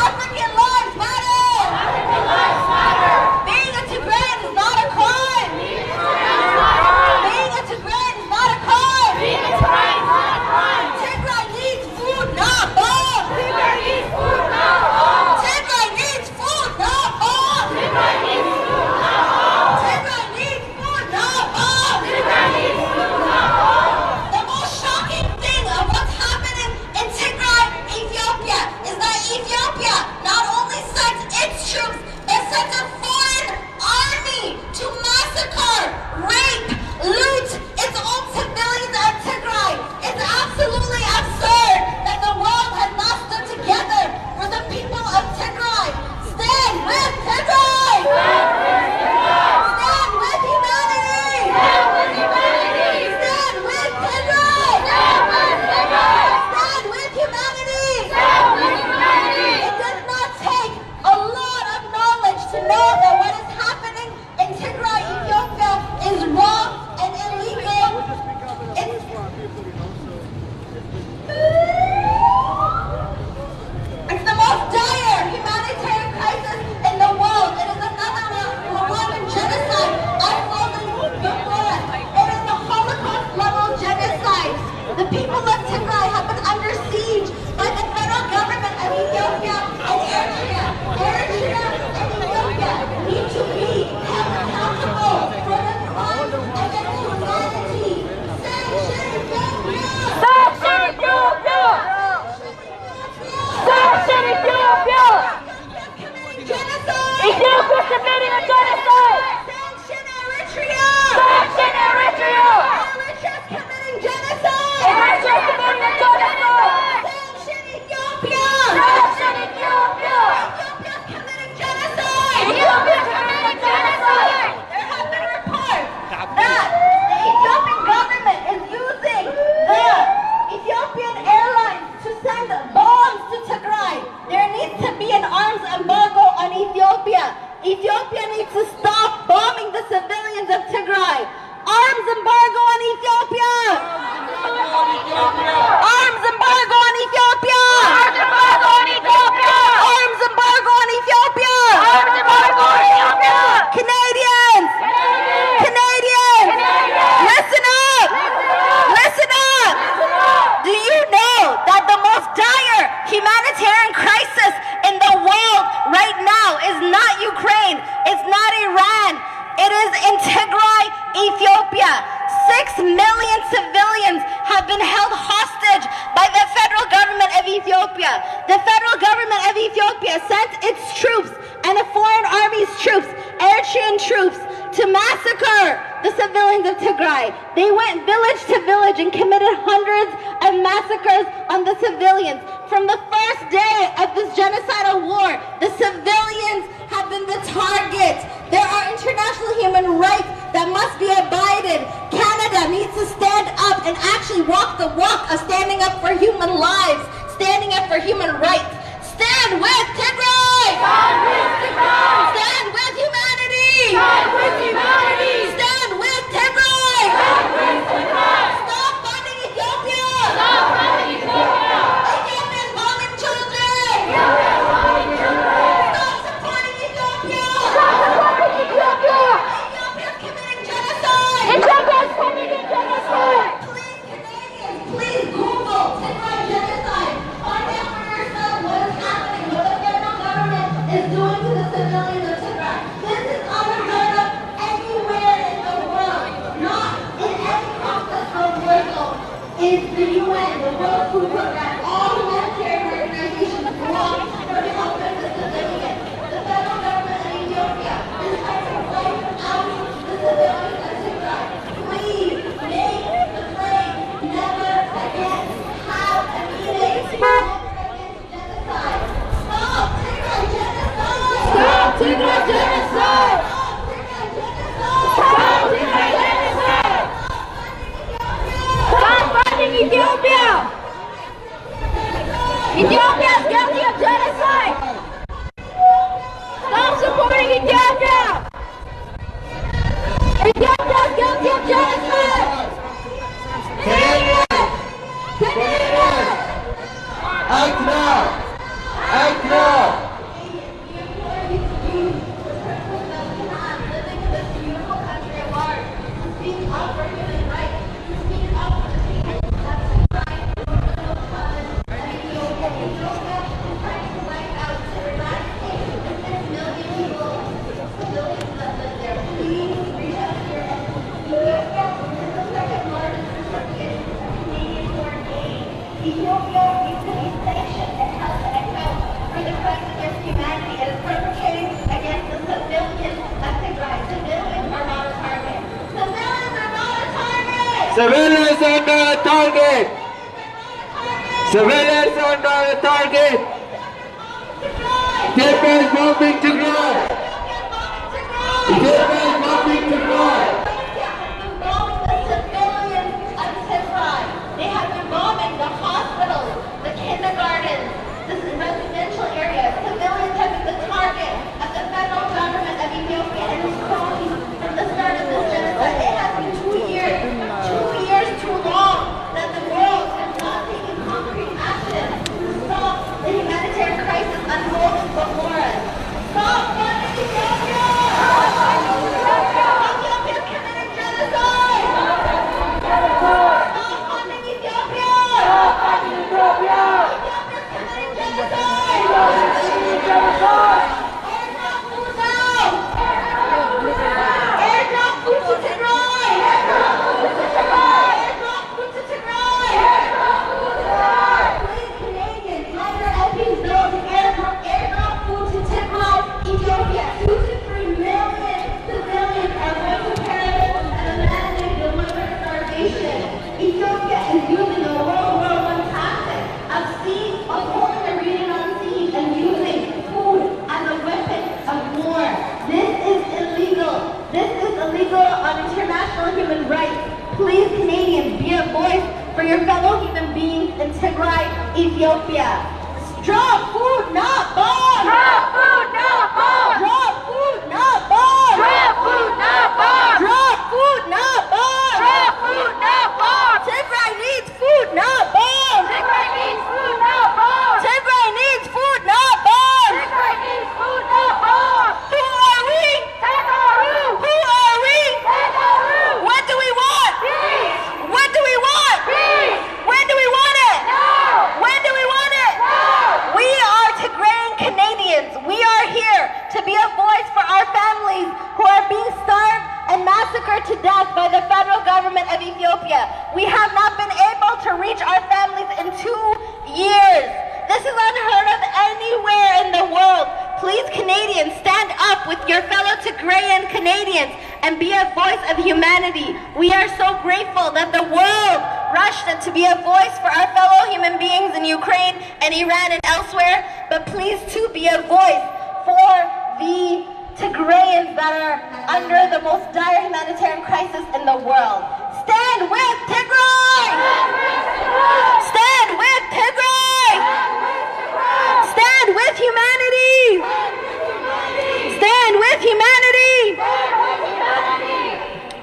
African lives matter! Being a Tigrayan is not a crime! Being a Tigrayan is not a crime! Tigray needs food, not bombs! Tigray needs food, not bombs! Tigray needs food, not bombs! Tigray needs food, not bombs! Tigray needs food, not bombs! Tigray needs food, not bombs! The most shocking thing of what's happening in Tigray, Ethiopia, is that Ethiopia not only sends its troops, it sends a foreign army to massacre, rape, loot its own civilians of Tigray. It's absolutely absurd that the world has not stood together for the people of Tigray. Stand with Tigray! Stand with humanity! Stand with humanity! Stand with Tigray! Stand with Tigray! Stand with humanity! Stand with humanity! It does not take a lot of knowledge to know that what is happening in Tigray, Ethiopia is wrong and illegal. It's the most dire humanitarian crisis in the world. It is another Rwandan genocide unfolding before us. It is the Holocaust-level genocide. The people of Tigray have been under siege by the federal government of Ethiopia and Eritrea. Eritrea and Ethiopia need to be held accountable for the crimes against humanity. Sanction Ethiopia! Sanction Ethiopia! Sanction Ethiopia! Ethiopia committing a genocide! Sanction Eritrea! Sanction Eritrea! Eritrea's committing genocide! Eritrea's committing a genocide! Sanction Ethiopia! Sanction Ethiopia! Ethiopia's committing genocide! Ethiopia's committing genocide! There have been reports that the Ethiopian government is using the Ethiopian airlines to send bombs to Tigray. There needs to be an arms embargo on Ethiopia. Ethiopia needs to stop bombing the civilians of Tigray. Arms embargo on Ethiopia! Arms embargo on Ethiopia! Arms embargo on Ethiopia! Arms embargo on Ethiopia! Arms embargo on Ethiopia! Canadians! Canadians! Listen up! Listen up! Do you know that the most dire humanitarian crisis in the world right now is not Ukraine. It's not Iran. It is in Tigray, Ethiopia. 6 million civilians have been held hostage by the federal government of Ethiopia. The federal government of Ethiopia sent its troops and a foreign army's troops, Eritrean troops, to massacre the civilians of Tigray. They went village to village and committed hundreds of massacres on the civilians. From the first day of this genocidal war, the civilians have been the target. There are international human rights that must be abided. Canada needs to stand up and actually walk the walk of standing up for human lives, standing up for human rights. Stand with Tigray! Stand with Tigray! Stand with humanity! Stand with humanity! Stand with Tigray! Stand with Tigray! Stop funding Ethiopia! Stop funding Ethiopia! Ethiopia's bombing children! Ethiopia's bombing children! Stop supporting Ethiopia! Stop supporting Ethiopia! Ethiopia's committing genocide! Ethiopia's committing genocide! Please, Canadians, please Google Tigray Genocide. Find out for yourself what is happening, what the federal government is doing to the civilians of Tigray. This is unheard of anywhere in the world, not in any process of legal. Is the UN, the World Food Program, all humanitarian organizations belong for the help of the civilians. The federal government of Ethiopia is trying to wipe out the civilians of Tigray. Please make the phrase never again have a meaning. Stop Tigray genocide! Stop Tigray genocide! Stop Tigray genocide! Stop funding Ethiopia! Ethiopia is guilty of genocide! Stop supporting Ethiopia! Ethiopia is guilty of genocide! Canadians! Canadians! Act now! Act now! Ethiopia needs to be sanctioned and held to account for the crimes against humanity it is perpetrating against the civilians of Tigray. Civilians are not a target. Civilians are not a target! Civilians are not a target! Civilians are not a target! Ethiopia is bombing Tigray! Ethiopia is bombing Tigray! They have been bombing the hospitals, the kindergartens, the residential areas. Civilians have been the target of the federal government of Ethiopia and its cronies from the start of this genocide. It has been 2 years too long that the world has not taken concrete action to stop the humanitarian crisis unfolding before us. Stop funding Ethiopia! Stop funding Ethiopia! Ethiopia is committing genocide! Stop funding Ethiopia! Stop funding Ethiopia! Ethiopia is committing genocide! Genocide! Airdrop food now! Airdrop food to Tigray! Airdrop food to Tigray! Airdrop food to Tigray! Airdrop food to Tigray! Please, Canadians, let your MPs know to airdrop food to Tigray, Ethiopia. 2 to 3 million civilians are going to perish and imagine deliberate starvation. Ethiopia is using the World War I tactic of holding the region on siege and using food as a weapon of war. This is illegal. This is illegal on international human rights. Please, Canadians, be a voice for your fellow human beings in Tigray, Ethiopia. Drop food, not bombs! Drop food, not bombs! Drop food, not bombs! Drop food, not bombs! Drop food, not bombs! Drop food, not bombs! Tigray needs food, not bombs! Tigray needs food, not bombs! Tigray needs food, not bombs! Tigray needs food, not bombs! Who are we? Tigray! Who are we? Tigray! What do we want? Peace! What do we want? Peace! When do we want it? Now! When do we want it? Now! to death by the federal government of Ethiopia. We have not been able to reach our families in 2 years. This is unheard of anywhere in the world. Please, Canadians, stand up with your fellow Tigrayan Canadians and be a voice of humanity. We are so grateful that the world rushed to be a voice for our fellow human beings in Ukraine and Iran and elsewhere, but please too be a voice for the Tigrayans that are under the most dire humanitarian crisis in the world. Stand with Tigray! Stand with Tigray! Stand with humanity! Stand with humanity!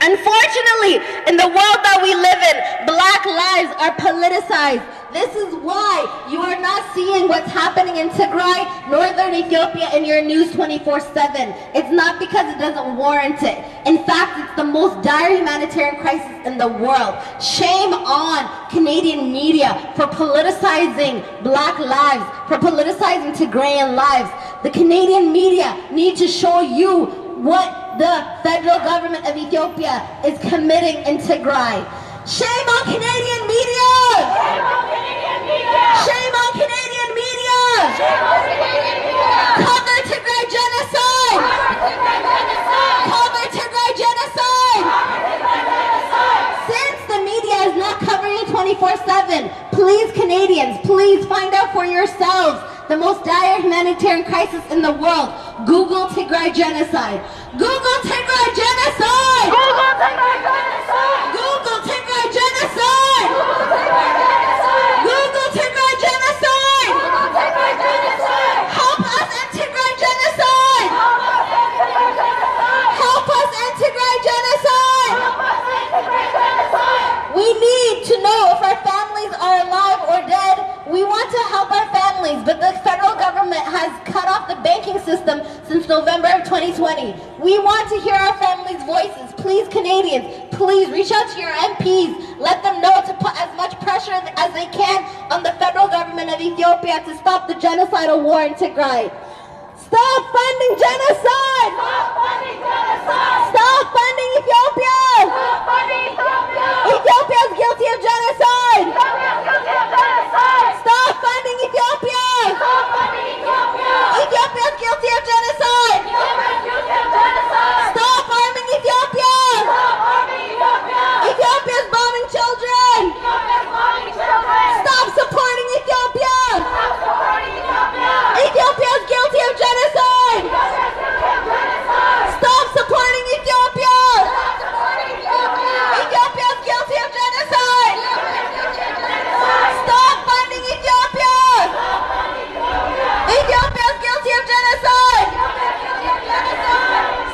Unfortunately, in the world that we live in, Black lives are politicized. This is why you are not seeing what's happening in Tigray, northern Ethiopia in your news 24/7. It's not because it doesn't warrant it. In fact, it's the most dire humanitarian crisis in the world. Shame on Canadian media for politicizing Black lives, for politicizing Tigrayan lives. The Canadian media need to show you what the federal government of Ethiopia is committing in Tigray. Shame on Canadian media! Shame on Canadian media! Cover Tigray Genocide! Cover Tigray Genocide! Since the media is not covering it 24/7, please, Canadians, please find out for yourselves the most dire humanitarian crisis in the world. Google Tigray Genocide. Google Tigray Genocide! Google Tigray Genocide! Google Tigray Genocide! Google Tigray Genocide! Help us end Tigray Genocide! Help us end Tigray Genocide! We need to know if our families are alive or dead. We want to help our families, but the federal government has cut off the banking system since November of 2020. We want to hear our families' voices. Please, Canadians, please reach out to your MPs. Let them know to put as much pressure as they can on the federal government of Ethiopia to stop the genocidal war in Tigray. Stop funding genocide! Stop funding genocide! Stop funding Ethiopia! Stop funding Ethiopia! Ethiopia is guilty of genocide! Ethiopia is guilty of genocide! Stop funding Ethiopia! Stop funding Ethiopia! Ethiopia is guilty of genocide! Ethiopia is guilty of genocide! Stop arming Ethiopia! Stop arming Ethiopia! Ethiopia is bombing children! Ethiopia is bombing children! Stop supporting Ethiopia! Stop supporting Ethiopia! Ethiopia is guilty of genocide! Stop supporting Ethiopia! Stop supporting Ethiopia! Ethiopia is guilty of genocide! Stop funding Ethiopia! Ethiopia is guilty of genocide!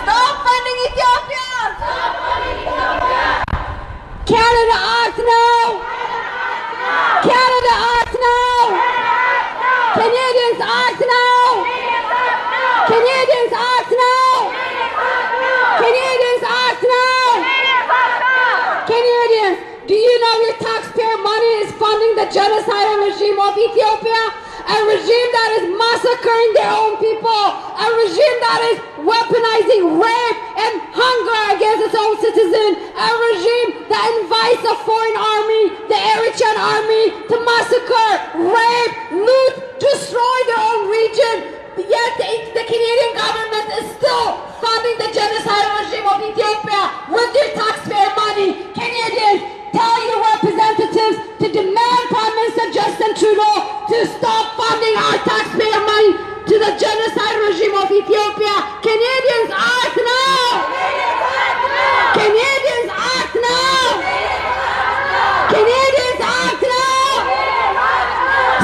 Stop funding Ethiopia! Canada acts now! Canada acts now! Canadians act now! Canadians act now! Canadians act now! Canadians, do you know your taxpayer money is funding the genocidal regime of Ethiopia? A regime that is massacring their own people. A regime that is weaponizing rape and hunger against its own citizens. A regime that invites a foreign army, the Eritrean army, to massacre, rape, loot, destroy their own region. Yet the Canadian government is still funding the genocidal regime of Ethiopia with their taxpayer money. Canadians, tell your representatives to demand Prime Minister Justin Trudeau to stop funding our taxpayer money to the genocide regime of Ethiopia. Canadians act now! Canadians act now! Canadians act now!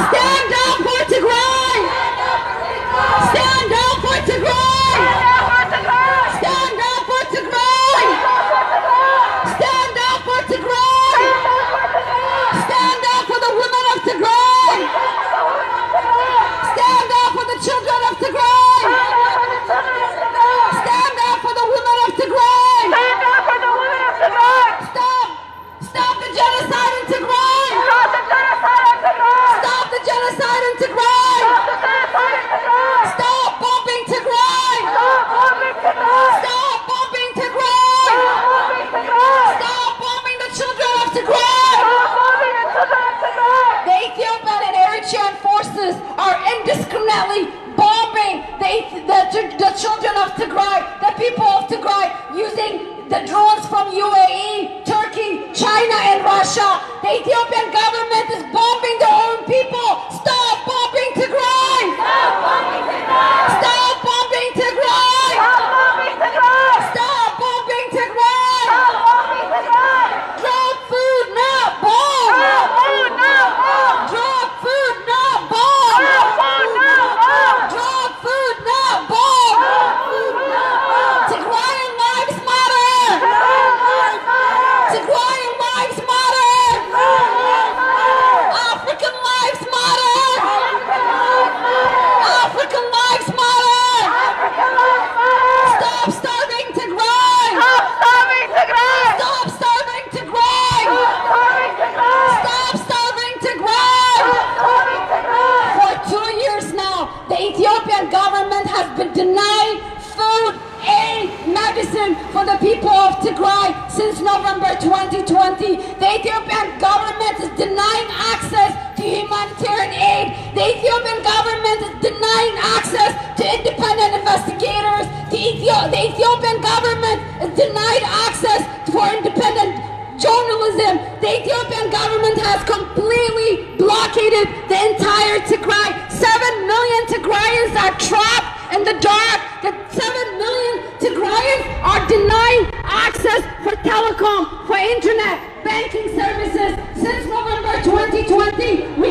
Stand up for Tigray! Stand up for Tigray! Stand up for Tigray! Stand up for Tigray! Stand up for the women of Tigray! Stand up for the children of Tigray! indiscriminately bombing the children of Tigray, the people of Tigray, using the drones from UAE, Turkey, China, and Russia. The Ethiopian government is bombing their own people. Stop bombing Tigray! Stop bombing Tigray! Stop bombing Tigray! Stop bombing Tigray! Stop bombing Tigray! Stop bombing Tigray! Drop food, not bomb! Drop food, not bomb! Drop food, not bomb! Drop food, not bomb! Drop food, not bomb! Drop food, not bomb! Tigrayan lives matter! Tigrayan lives matter! African lives matter! African lives matter! Stop starving Tigray! Stop starving Tigray! Stop starving Tigray! Stop starving Tigray! For 2 years now, the Ethiopian government has been denying food, aid, medicine for the people of Tigray since November 2020. The Ethiopian government is denying access to humanitarian aid. The Ethiopian government is denying access to independent investigators. The Ethiopian government is denied access for independent journalism. The Ethiopian government has completely blockaded the entire Tigray. 7 million Tigrayans are trapped in the dark. The 7 million Tigrayans are denied access for telecom, for internet, banking services. Since November 2020, we